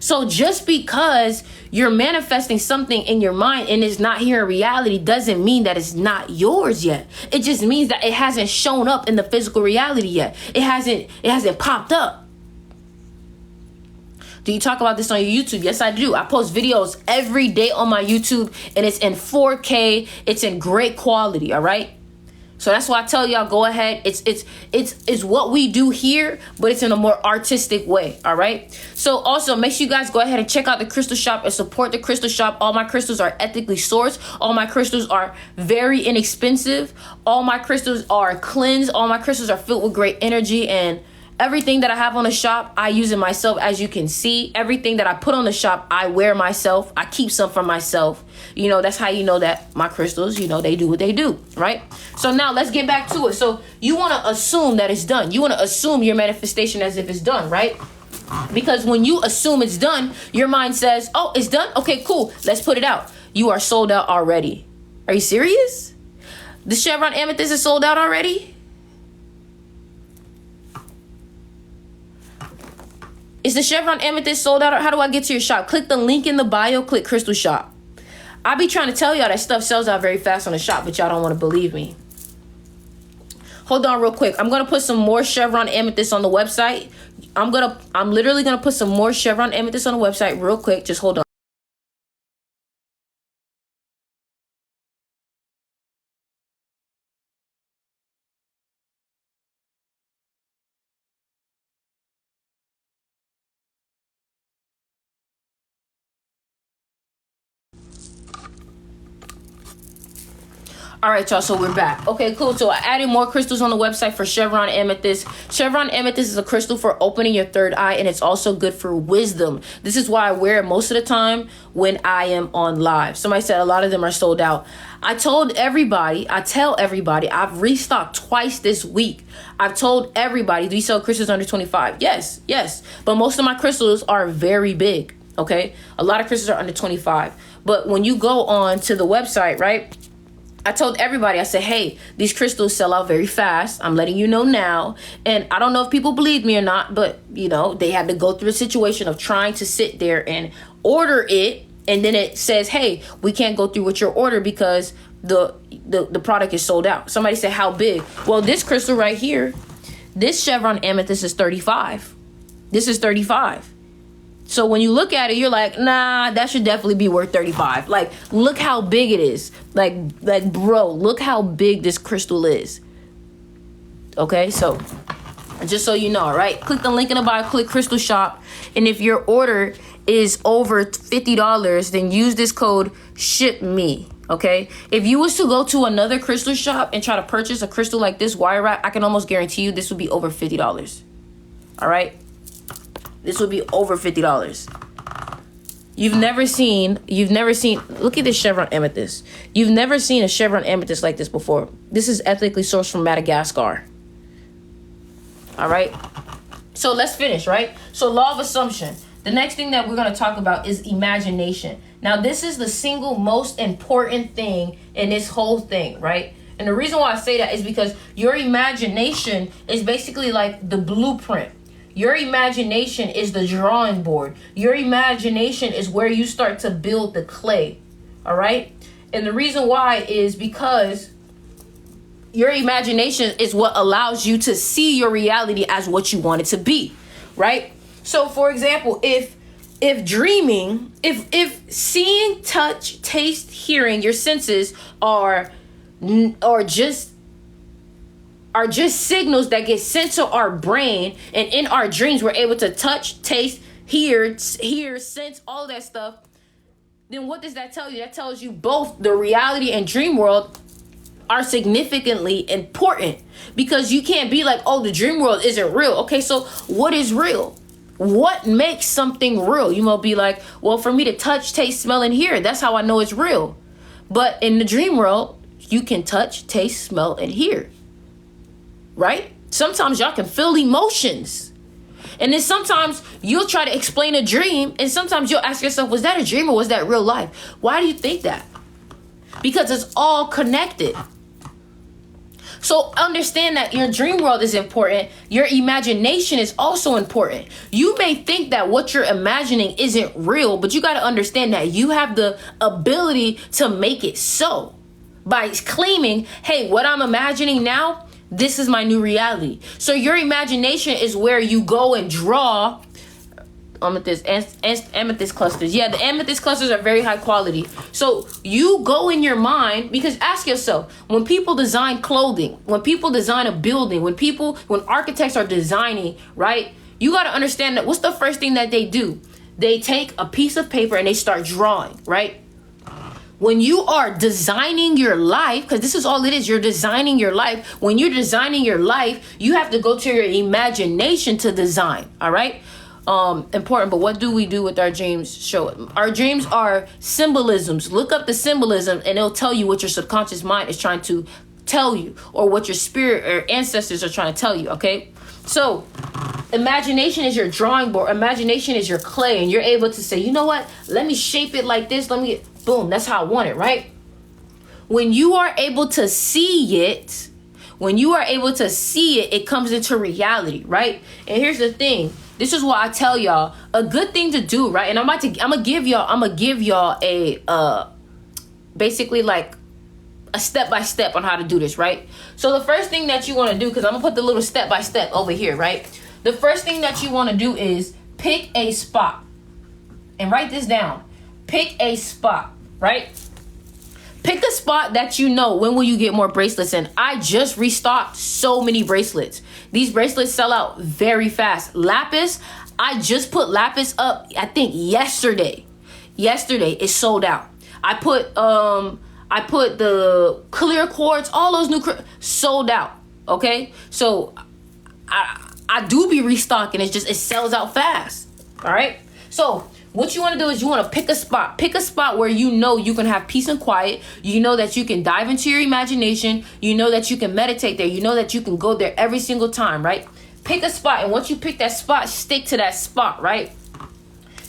So just because you're manifesting something in your mind and it's not here in reality doesn't mean that it's not yours yet. It just means that it hasn't shown up in the physical reality yet. It hasn't popped up. Do you talk about this on your YouTube? Yes, I do. I post videos every day on my YouTube and it's in 4K. It's in great quality, all right? So that's why I tell y'all, go ahead. It's what we do here, but it's in a more artistic way. All right. So also make sure you guys go ahead and check out the crystal shop and support the crystal shop. All my crystals are ethically sourced. All my crystals are very inexpensive. All my crystals are cleansed. All my crystals are filled with great energy, and everything that I have on the shop, I use it myself. As you can see, everything that I put on the shop, I wear myself. I keep some for myself. You know, that's how you know that my crystals, you know, they do what they do, right? So now let's get back to it. So you want to assume that it's done. You want to assume your manifestation as if it's done, right? Because when you assume it's done, your mind says, oh, it's done? Okay, cool. Let's put it out. You are sold out already. Are you serious? The Chevron Amethyst is sold out already? Is the Chevron Amethyst sold out? Or how do I get to your shop? Click the link in the bio. Click Crystal Shop. I be trying to tell y'all that stuff sells out very fast on the shop, but y'all don't want to believe me. Hold on real quick. I'm going to put some more Chevron Amethyst on the website. I'm literally going to put some more Chevron Amethyst on the website real quick. Just hold on. All right, y'all, so we're back. Okay, cool. So I added more crystals on the website for Chevron Amethyst. Chevron Amethyst is a crystal for opening your third eye, and it's also good for wisdom. This is why I wear it most of the time when I am on live. Somebody said a lot of them are sold out. I tell everybody, I've restocked twice this week. I've told everybody, do you sell crystals under 25? Yes. But most of my crystals are very big, okay? A lot of crystals are under 25. But when you go on to the website, right? I told everybody, I said, hey, these crystals sell out very fast. I'm letting you know now. And I don't know if people believe me or not, but, you know, they had to go through a situation of trying to sit there and order it. And then it says, hey, we can't go through with your order because the product is sold out. Somebody said, how big? Well, this crystal right here, this Chevron Amethyst is 35. This is 35. So when you look at it, you're like, nah, that should definitely be worth 35. Like, look how big it is. Like, bro, look how big this crystal is. Okay, so just so you know, all right? Click the link in the bio, click Crystal Shop. And if your order is over $50, then use this code SHIPME. Okay, if you was to go to another crystal shop and try to purchase a crystal like this wire wrap, I can almost guarantee you this would be over $50. All right. This would be over $50. You've never seen, look at this Chevron Amethyst. You've never seen a Chevron Amethyst like this before. This is ethically sourced from Madagascar. All right. So let's finish, right? So law of assumption. The next thing that we're going to talk about is imagination. Now, this is the single most important thing in this whole thing, right? And the reason why I say that is because your imagination is basically like the blueprint. Your imagination is the drawing board. Your imagination is where you start to build the clay. All right. And the reason why is because your imagination is what allows you to see your reality as what you want it to be. Right. So, for example, if dreaming, if seeing, touch, taste, hearing, your senses are just signals that get sent to our brain, and in our dreams we're able to touch, taste, hear, sense, all that stuff. then what does that tell you? That tells you both the reality and dream world are significantly important, because you can't be like, oh, the dream world isn't real. Okay, so what is real? What makes something real? You might be like, well, for me to touch, taste, smell, and hear, that's how I know it's real. But in the dream world, you can touch, taste, smell, and hear, right? Sometimes y'all can feel emotions. And then sometimes you'll try to explain a dream, and sometimes you'll ask yourself, was that a dream or was that real life? Why do you think that? Because it's all connected. So understand that your dream world is important. Your imagination is also important. You may think that what you're imagining isn't real, but you got to understand that you have the ability to make it so by claiming, hey, what I'm imagining now, this is my new reality. So your imagination is where you go and draw amethyst clusters. Yeah, the amethyst clusters are very high quality. So you go in your mind, because ask yourself, when people design clothing, when people design a building, when architects are designing, right? You got to understand that what's the first thing that they do? They take a piece of paper and they start drawing, right? When you are designing your life, because this is all it is, you're designing your life. When you're designing your life, you have to go to your imagination to design, all right? Important, but what do we do with our dreams? Show it. Our dreams are symbolisms. Look up the symbolism and it'll tell you what your subconscious mind is trying to tell you, or what your spirit or ancestors are trying to tell you, okay? So imagination is your drawing board. Imagination is your clay, and you're able to say, you know what? Let me shape it like this. Boom, that's how I want it, right? When you are able to see it, it comes into reality, right? And here's the thing. This is why I tell y'all a good thing to do, right? And I'm gonna give y'all a basically like a step-by-step on how to do this, right? So the first thing that you want to do, because I'm gonna put the little step-by-step over here, right? The first thing that you want to do is pick a spot and write this down. Pick a spot, right? Pick a spot that you know. When will you get more bracelets in? I just restocked so many bracelets. These bracelets sell out very fast. Lapis, I just put lapis up, I think yesterday. Yesterday, it sold out. I put the clear quartz, all those new sold out. Okay? So I do be restocking. It sells out fast. All right? So what you want to do is you want to pick a spot. Pick a spot where you know you can have peace and quiet. You know that you can dive into your imagination. You know that you can meditate there. You know that you can go there every single time, right? Pick a spot. And once you pick that spot, stick to that spot, right?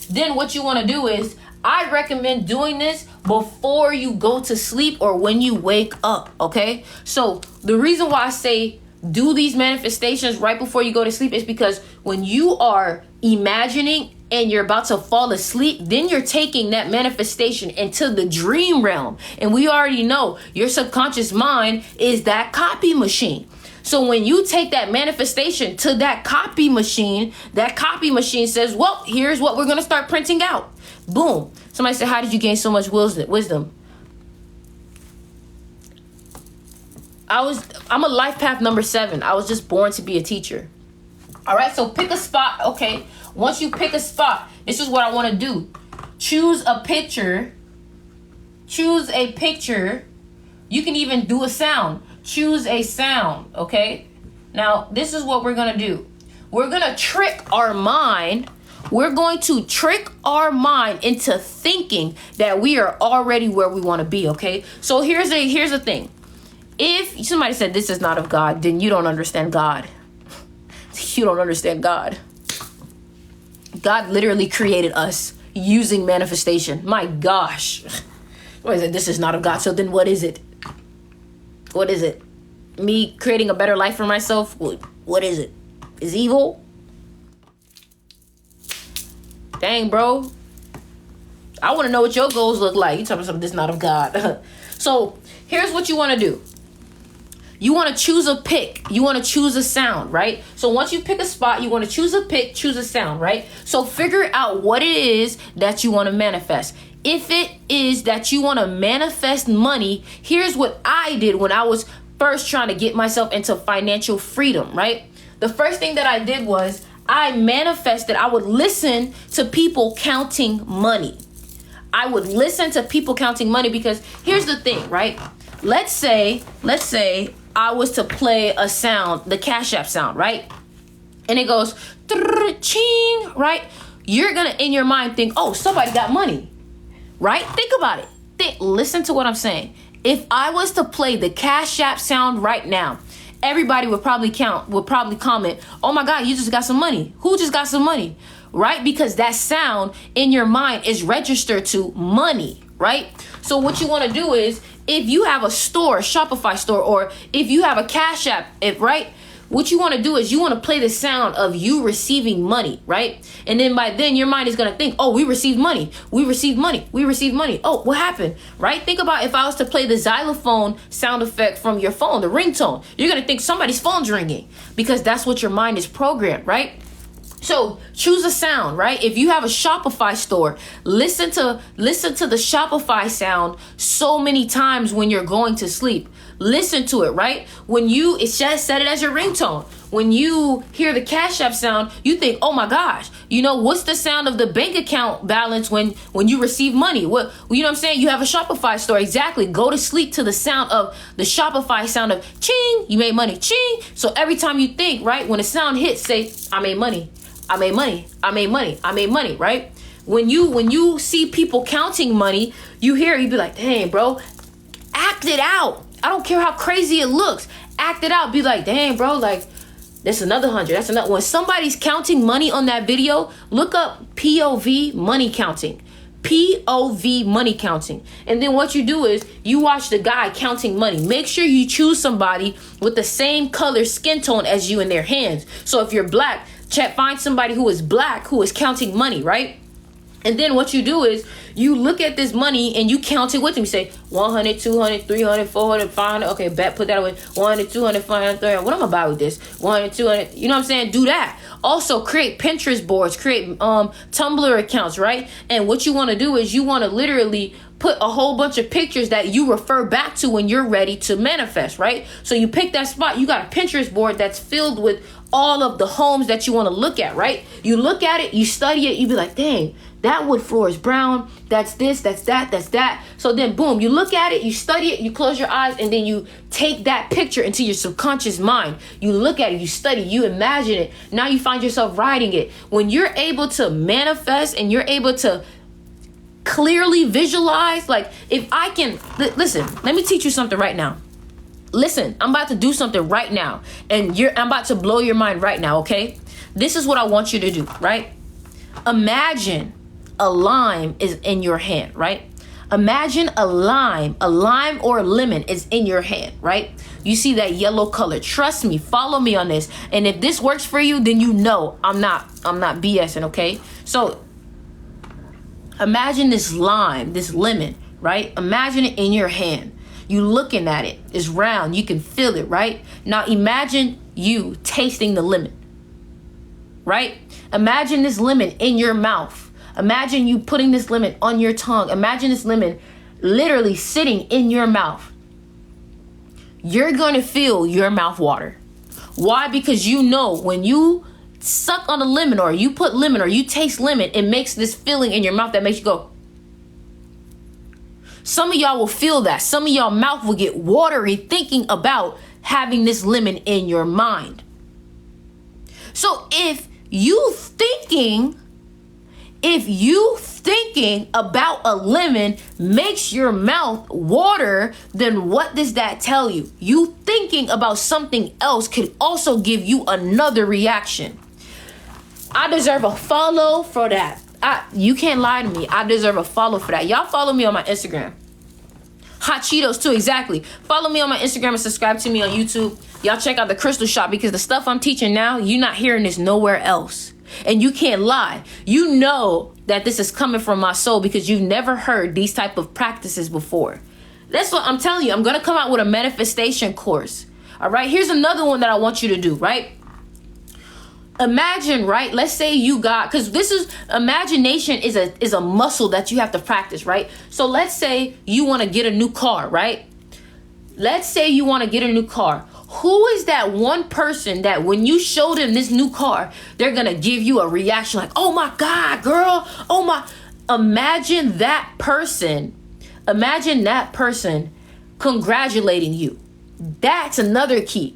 Then what you want to do is, I recommend doing this before you go to sleep or when you wake up, okay? So the reason why I say do these manifestations right before you go to sleep is because when you are imagining and you're about to fall asleep, then you're taking that manifestation into the dream realm. And we already know your subconscious mind is that copy machine. So when you take that manifestation to that copy machine says, well, here's what we're going to start printing out. Boom. Somebody said, how did you gain so much wisdom? I'm a life path number 7. I was just born to be a teacher. All right. So pick a spot. Okay. Once you pick a spot, this is what I want to do. Choose a picture. You can even do a sound. Choose a sound. Okay. Now, this is what we're going to do. We're going to trick our mind. We're going to trick our mind into thinking that we are already where we want to be. Okay. So here's the thing. If somebody said this is not of God, then you don't understand God. You don't understand God. God literally created us using manifestation. My gosh. What is it? This is not of God. So then what is it? What is it? Me creating a better life for myself? What is it? Is evil? Dang, bro. I want to know what your goals look like. You talking about something that's not of God. So here's what you want to do. You want to choose a pick. You want to choose a sound, right? So once you pick a spot, you want to choose a pick, choose a sound, right? So figure out what it is that you want to manifest. If it is that you want to manifest money, here's what I did when I was first trying to get myself into financial freedom, right? The first thing that I did was I manifested. I would listen to people counting money. I would listen to people counting money, because here's the thing, right? Let's say I was to play a sound, the Cash App sound, right? And it goes ching, right? You're gonna in your mind think, oh, somebody got money, right? Think about it. Listen to what I'm saying. If I was to play the Cash App sound right now, everybody would probably comment, oh my God, you just got some money. Who just got some money? Right? Because that sound in your mind is registered to money, right? So what you want to do is, if you have a store, a Shopify store, or if you have a Cash App, right? What you want to do is you want to play the sound of you receiving money, right? And then by then your mind is going to think, oh, we received money. We received money. We received money. Oh, what happened? Right? Think about if I was to play the xylophone sound effect from your phone, the ringtone, you're going to think somebody's phone's ringing, because that's what your mind is programmed, right? So choose a sound, right? If you have a Shopify store, listen to the Shopify sound so many times when you're going to sleep. Listen to it, right? It's just set it as your ringtone. When you hear the Cash App sound, you think, oh my gosh, what's the sound of the bank account balance when you receive money? What, you know what I'm saying? You have a Shopify store. Exactly. Go to sleep to the sound of the Shopify sound of ching, you made money, ching. So every time you think, right, when the sound hits, say, I made money. I made money. I made money. I made money, right? When you see people counting money, you be like, dang, bro, act it out. I don't care how crazy it looks. Act it out. Be like, dang, bro, like, that's another 100. That's another. When somebody's counting money on that video, look up POV money counting. POV money counting. And then what you do is you watch the guy counting money. Make sure you choose somebody with the same color skin tone as you in their hands. So if you're black, find somebody who is black who is counting money, right? And then what you do is you look at this money and you count it with them. You say 100, 200, 300, 400, 500. Okay, put that away. 100, 200, 500, 300. What am I about with this? 100, 200. You know what I'm saying? Do that. Also, create Pinterest boards, create Tumblr accounts, right? And what you want to do is you want to literally put a whole bunch of pictures that you refer back to when you're ready to manifest, right? So you pick that spot. You got a Pinterest board that's filled with all of the homes that you want to look at, right? You look at it, you study it, you be like, dang, that wood floor is brown, that's this, that's that, that's that. So then boom, you look at it, you study it, you close your eyes, and then you take that picture into your subconscious mind. You look at it, you study, you imagine it. Now you find yourself writing it. When you're able to manifest and you're able to clearly visualize, like if I can, listen, let me teach you something right now. Listen, I'm about to do something right now, and I'm about to blow your mind right now, okay? This is what I want you to do, right? Imagine a lime is in your hand, right? Imagine a lime or a lemon is in your hand, right? You see that yellow color. Trust me, follow me on this. And if this works for you, then you know I'm not BSing, okay? So imagine this lime, this lemon, right? Imagine it in your hand. You looking at it. It's round. You can feel it, right? Now imagine you tasting the lemon, right? Imagine this lemon in your mouth. Imagine you putting this lemon on your tongue. Imagine this lemon literally sitting in your mouth. You're going to feel your mouth water. Why? Because you know when you suck on a lemon or you put lemon or you taste lemon, it makes this feeling in your mouth that makes you go. Some of y'all will feel that. Some of y'all mouth will get watery thinking about having this lemon in your mind. So if you thinking about a lemon makes your mouth water, then what does that tell you? You thinking about something else could also give you another reaction. I deserve a follow for that. You can't lie to me. I deserve a follow for that. Y'all follow me on my Instagram. Hot Cheetos too, exactly. Follow me on my Instagram and subscribe to me on YouTube. Y'all check out the Crystal Shop, because the stuff I'm teaching now, you're not hearing this nowhere else. And you can't lie. You know that this is coming from my soul because you've never heard these type of practices before. That's what I'm telling you. I'm going to come out with a manifestation course. All right. Here's another one that I want you to do, right? Imagine, right? Let's say you got, because this is, imagination is a muscle that you have to practice, right? So let's say you want to get a new car, right? Let's say you want to get a new car. Who is that one person that when you show them this new car, they're going to give you a reaction like, oh my God, girl, oh my, Imagine that person congratulating you. That's another key.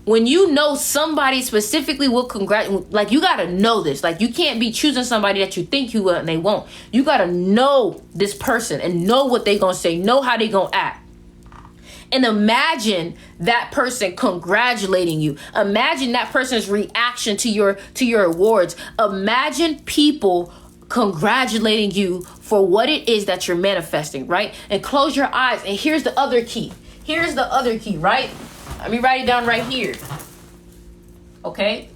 When you know somebody specifically will congratulate, like, you got to know this. Like, you can't be choosing somebody that you think you will and they won't. You got to know this person and know what they going to say, know how they going to act. And imagine that person congratulating you. Imagine that person's reaction to your awards. Imagine people congratulating you for what it is that you're manifesting, right? And close your eyes. And here's the other key. Right? Let me write it down right here. Okay?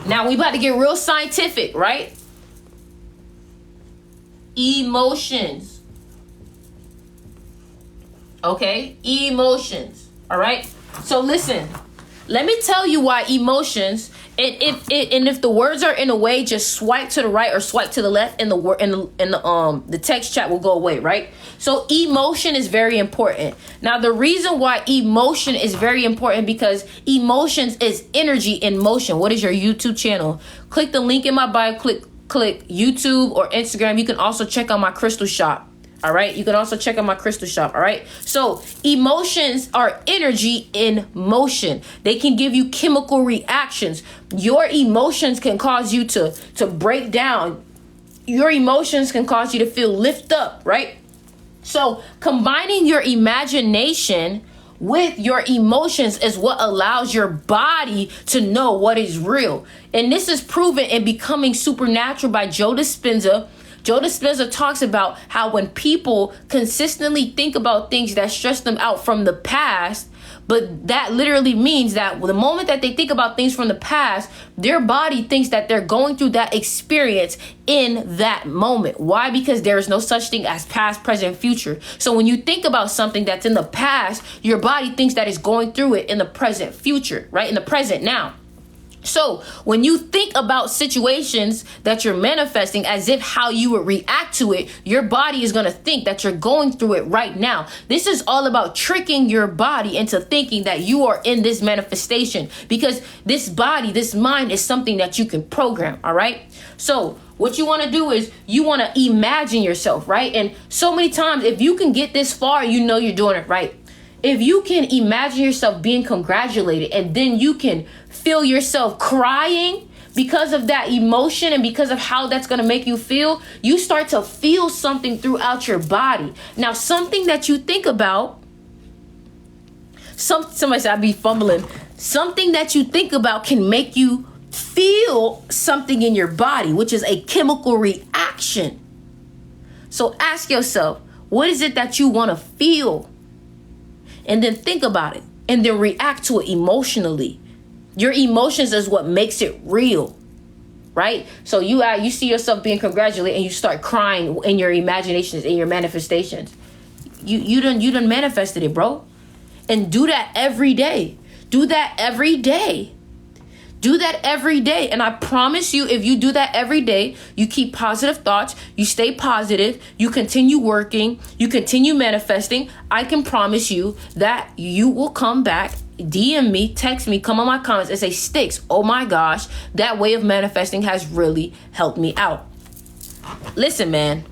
Now we about to get real scientific, right? Emotions. Okay? Emotions. All right? So listen. Let me tell you why emotions, and if the words are in a way, just swipe to the right or swipe to the left, and the text chat will go away, right? So emotion is very important. Now, the reason why emotion is very important, because emotions is energy in motion. What is your YouTube channel? Click the link in my bio, click YouTube or Instagram. You can also check out my crystal shop. All right. You can also check out my crystal shop. All right. So emotions are energy in motion. They can give you chemical reactions. Your emotions can cause you to break down. Your emotions can cause you to feel lift up. Right. So combining your imagination with your emotions is what allows your body to know what is real. And this is proven in Becoming Supernatural by Joe Dispenza. Joe Dispenza talks about how when people consistently think about things that stress them out from the past, but that literally means that the moment that they think about things from the past, their body thinks that they're going through that experience in that moment. Why? Because there is no such thing as past, present, future. So when you think about something that's in the past, your body thinks that it's going through it in the present future, right? In the present now. So when you think about situations that you're manifesting as if how you would react to it, your body is going to think that you're going through it right now. This is all about tricking your body into thinking that you are in this manifestation, because this body, this mind is something that you can program. All right. So what you want to do is you want to imagine yourself, right? And so many times, if you can get this far, you know you're doing it right. If you can imagine yourself being congratulated, and then you can feel yourself crying because of that emotion and because of how that's going to make you feel, you start to feel something throughout your body. Now, something that you think about, somebody said I'd be fumbling. Something that you think about can make you feel something in your body, which is a chemical reaction. So ask yourself, what is it that you want to feel? And then think about it, and then react to it emotionally. Your emotions is what makes it real, right? So you see yourself being congratulated and you start crying in your imaginations, in your manifestations. You done manifested it, bro. And do that every day. Do that every day. Do that every day. And I promise you, if you do that every day, you keep positive thoughts, you stay positive, you continue working, you continue manifesting, I can promise you that you will come back, DM me, text me, come on my comments and say, Styx, oh my gosh, that way of manifesting has really helped me out. Listen, man.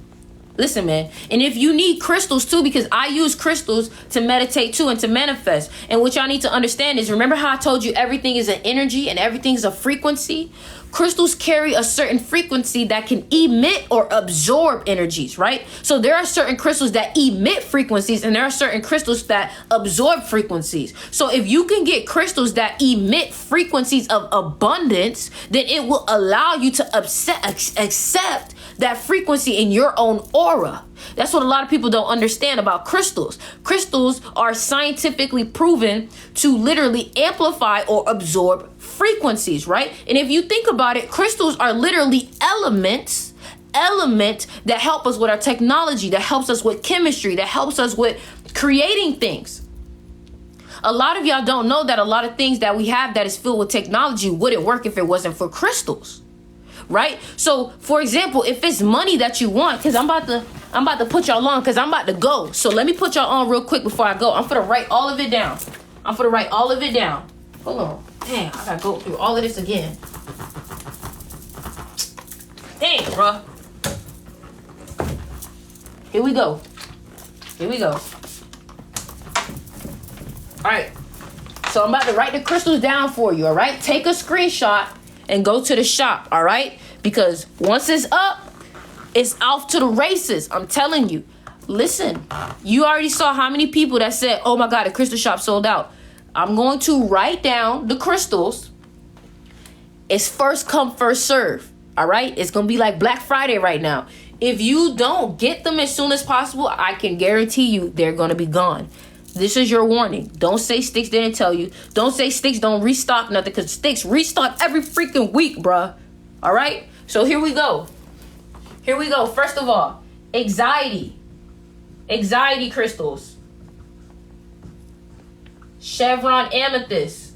And if you need crystals too, because I use crystals to meditate too and to manifest. And what y'all need to understand is, remember how I told you everything is an energy and everything is a frequency? Crystals carry a certain frequency that can emit or absorb energies, right? So there are certain crystals that emit frequencies and there are certain crystals that absorb frequencies. So if you can get crystals that emit frequencies of abundance, then it will allow you to accept that frequency in your own aura. That's what a lot of people don't understand about crystals. Crystals are scientifically proven to literally amplify or absorb frequencies, right? And if you think about it, crystals are literally elements that help us with our technology, that helps us with chemistry, that helps us with creating things. A lot of y'all don't know that a lot of things that we have that is filled with technology wouldn't work if it wasn't for crystals. Right? So, for example, if it's money that you want, because I'm about to put y'all on, because I'm about to go. So let me put y'all on real quick before I go. I'm gonna write all of it down. Hold on. Damn, I gotta go through all of this again. Dang, bro. Here we go. Here we go. All right. So I'm about to write the crystals down for you, all right? Take a screenshot and go to the shop, all right? Because once it's up, it's off to the races. I'm telling you. Listen, you already saw how many people that said, oh my God, the crystal shop sold out. I'm going to write down the crystals. It's first come, first serve, all right? It's going to be like Black Friday right now. If you don't get them as soon as possible, I can guarantee you they're going to be gone. This is your warning. Don't say Styx didn't tell you. Don't say Styx don't restock nothing, because Styx restock every freaking week, bruh. All right? So here we go. Here we go. First of all, anxiety. Anxiety crystals. Chevron amethyst.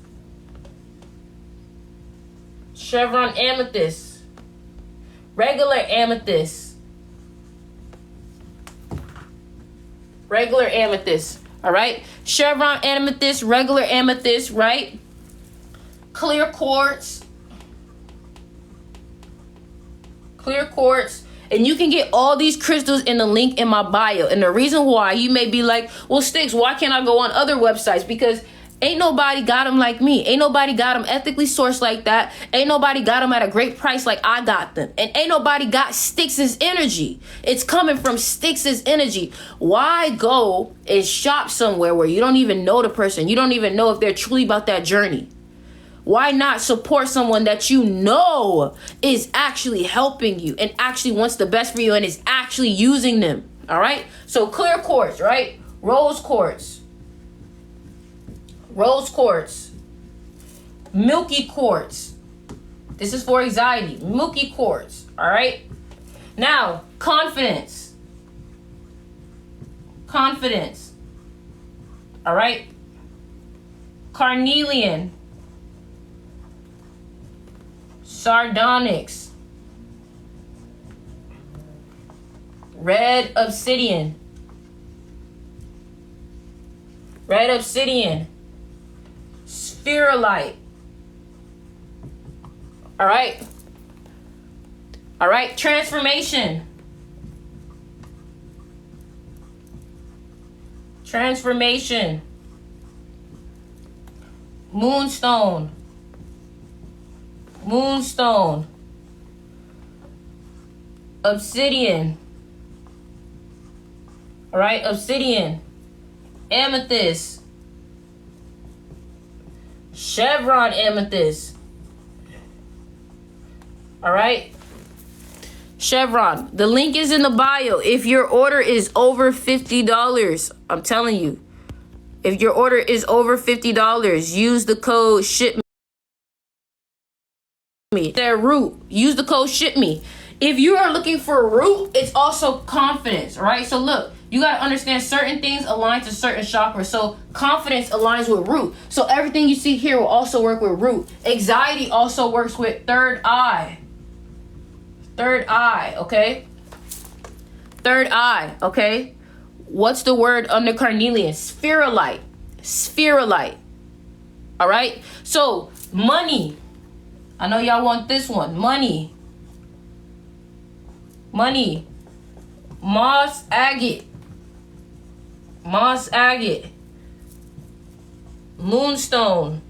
Chevron amethyst. Regular amethyst. Regular amethyst. All right, chevron amethyst, regular amethyst, right? Clear quartz. Clear quartz. And you can get all these crystals in the link in my bio. And the reason why, you may be like, well, Styx, why can't I go on other websites? Because ain't nobody got them like me. Ain't nobody got them ethically sourced like that. Ain't nobody got them at a great price like I got them. And ain't nobody got Styx's energy. It's coming from Styx's energy. Why go and shop somewhere where you don't even know the person? You don't even know if they're truly about that journey. Why not support someone that you know is actually helping you and actually wants the best for you and is actually using them? All right. So clear quartz, right? Rose quartz. Rose quartz, milky quartz. This is for anxiety. Milky quartz. All right. Now, confidence. Confidence. All right. Carnelian. Sardonyx. Red obsidian. Red obsidian. Spherulite. All right. All right. Transformation. Transformation. Moonstone. Moonstone. Obsidian. All right. Obsidian. Amethyst. Chevron amethyst. All right. Chevron. The link is in the bio. If your order is over $50, I'm telling you. If your order is over $50, use the code SHIPME. Their root. Use the code SHIPME. If you are looking for a root, it's also confidence. All right. So look. You got to understand certain things align to certain chakras. So confidence aligns with root. So everything you see here will also work with root. Anxiety also works with third eye. Third eye, okay? Third eye, okay? What's the word under carnelian? Spherulite. Spherulite. All right? So money. I know y'all want this one. Money. Money. Moss agate. Moss agate. Moonstone.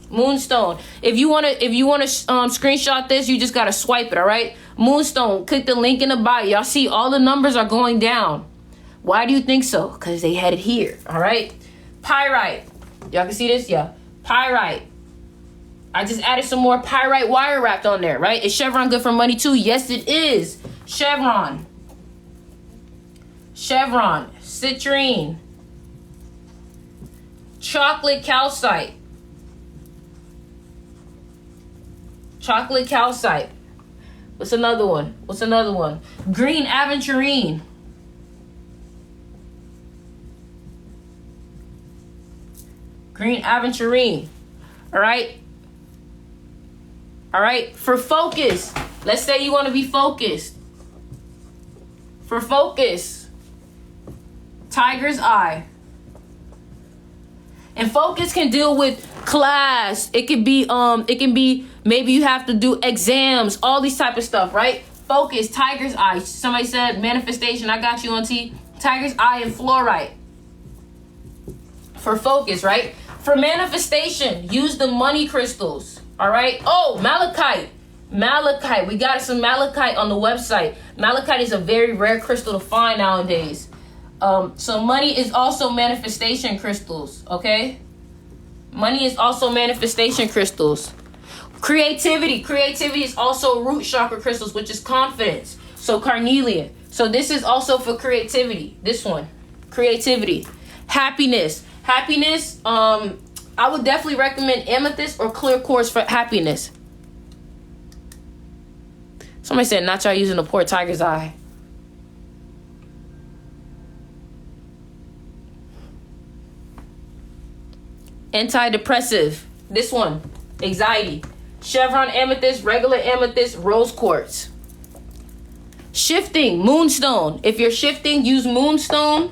Moonstone. If you wanna screenshot this, you just gotta swipe it. All right. Moonstone. Click the link in the bio. Y'all see all the numbers are going down. Why do you think so? Because they headed here. All right. Pyrite. Y'all can see this, yeah. Pyrite. I just added some more pyrite wire wrapped on there. Right. Is Chevron good for money too? Yes, it is. Chevron. Chevron, citrine, chocolate calcite, chocolate calcite. What's another one? What's another one? Green aventurine. Green aventurine. All right. All right. For focus, let's say you want to be focused. For focus. Tiger's eye. And focus can deal with class. It can be maybe you have to do exams, all these type of stuff, right? Focus, tiger's eye. Somebody said manifestation. I got you on T. Tiger's eye and fluorite. For focus, right? For manifestation, use the money crystals. All right. Oh, malachite. Malachite. We got some malachite on the website. Malachite is a very rare crystal to find nowadays. So money is also manifestation crystals. Okay. Money is also manifestation crystals. Creativity is also root chakra crystals, which is confidence. So carnelian. So this is also for creativity. This one, creativity. Happiness. I would definitely recommend amethyst or clear quartz for happiness. Somebody said not y'all using the poor tiger's eye. Antidepressive. This one, anxiety. Chevron amethyst, regular amethyst, rose quartz. Shifting, moonstone. If you're shifting, use moonstone.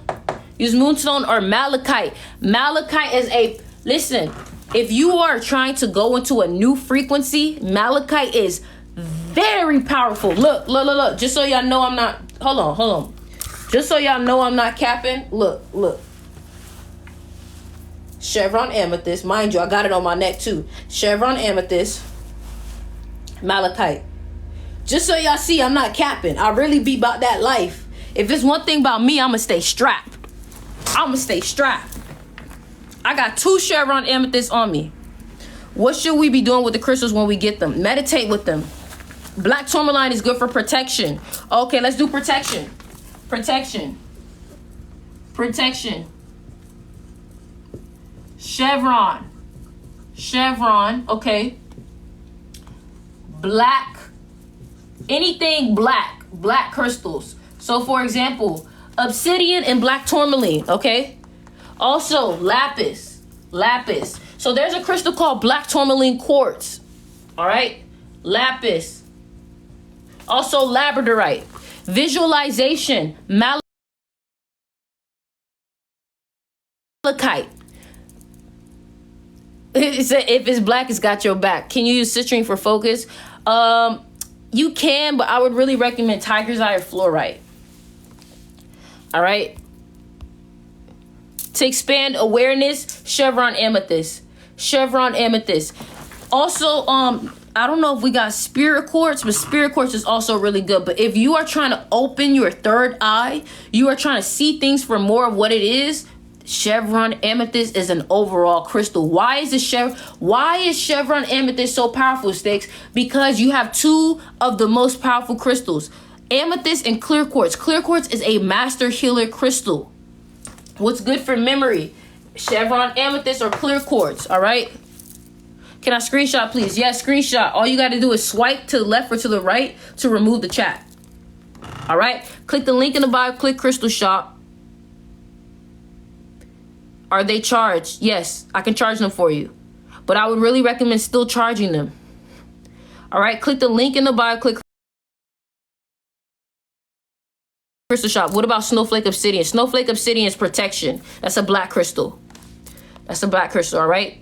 Use moonstone or malachite. Malachite is listen, if you are trying to go into a new frequency, malachite is very powerful. Look. Just so y'all know I'm not, hold on. Just so y'all know I'm not capping. Look. Chevron amethyst. Mind you, I got it on my neck too. Chevron amethyst. Malachite. Just so y'all see I'm not capping. I really be about that life. If it's one thing about me, I'ma stay strapped. I got 2 chevron amethysts on me. What should we be doing with the crystals when we get them? Meditate with them. Black tourmaline is good for protection. Okay, let's do protection. Chevron, okay. Black, anything black crystals. So for example, obsidian and black tourmaline, okay? Also lapis. So there's a crystal called black tourmaline quartz. All right? Lapis. Also labradorite. Visualization, malachite. If it's black, it's got your back. Can you use citrine for focus? You can, but I would really recommend tiger's eye or fluorite. All right. To expand awareness, chevron amethyst. Also, I don't know if we got spirit quartz, but spirit quartz is also really good. But if you are trying to open your third eye, you are trying to see things for more of what it is, chevron amethyst is an overall crystal. Why is chevron amethyst so powerful, Styx? Because you have 2 of the most powerful crystals, amethyst and clear quartz. Clear quartz is a master healer crystal. What's good for memory? Chevron amethyst or clear quartz. All right. Can I screenshot, please? Yes, screenshot. All you got to do is swipe to the left or to the right to remove the chat. All right. Click the link in the bio. Click Crystal Shop. Are they charged? Yes, I can charge them for you. But I would really recommend still charging them. All right. Click the link in the bio. Click Crystal Shop. What about Snowflake Obsidian? Snowflake Obsidian is protection. That's a black crystal. All right.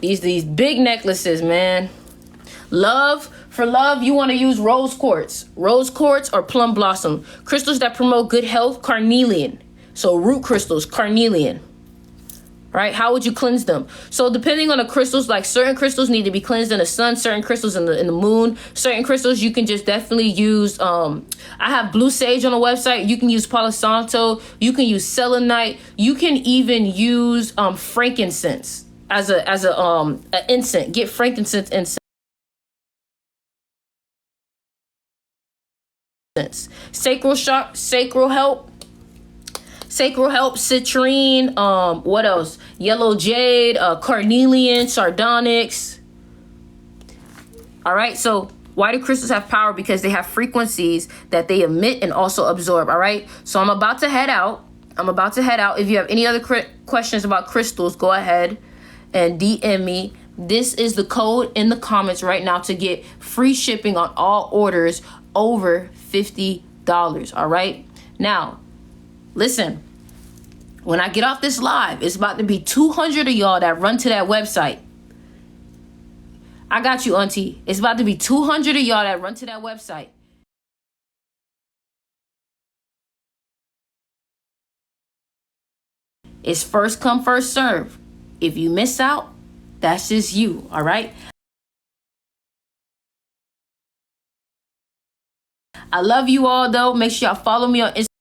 These big necklaces, man. For love, you want to use rose quartz or plum blossom. Crystals that promote good health, carnelian. So root crystals, carnelian. Right? How would you cleanse them? So depending on the crystals, like certain crystals need to be cleansed in the sun, certain crystals in the moon, certain crystals you can just definitely use. I have blue sage on the website. You can use Palo Santo. You can use selenite. You can even use frankincense as a incense. Get frankincense incense. Sacral help, citrine, what else? Yellow jade, carnelian, sardonyx. All right, so why do crystals have power? Because they have frequencies that they emit and also absorb. All right, so I'm about to head out. If you have any other questions about crystals, go ahead and DM me. This is the code in the comments right now to get free shipping on all orders over $50. All right, now listen, when I get off this live, it's about to be 200 of y'all that run to that website. I got you, auntie. It's about to be 200 of y'all that run to that website. It's first come, first serve. If you miss out, that's just you, all right? I love you all, though. Make sure y'all follow me on Instagram.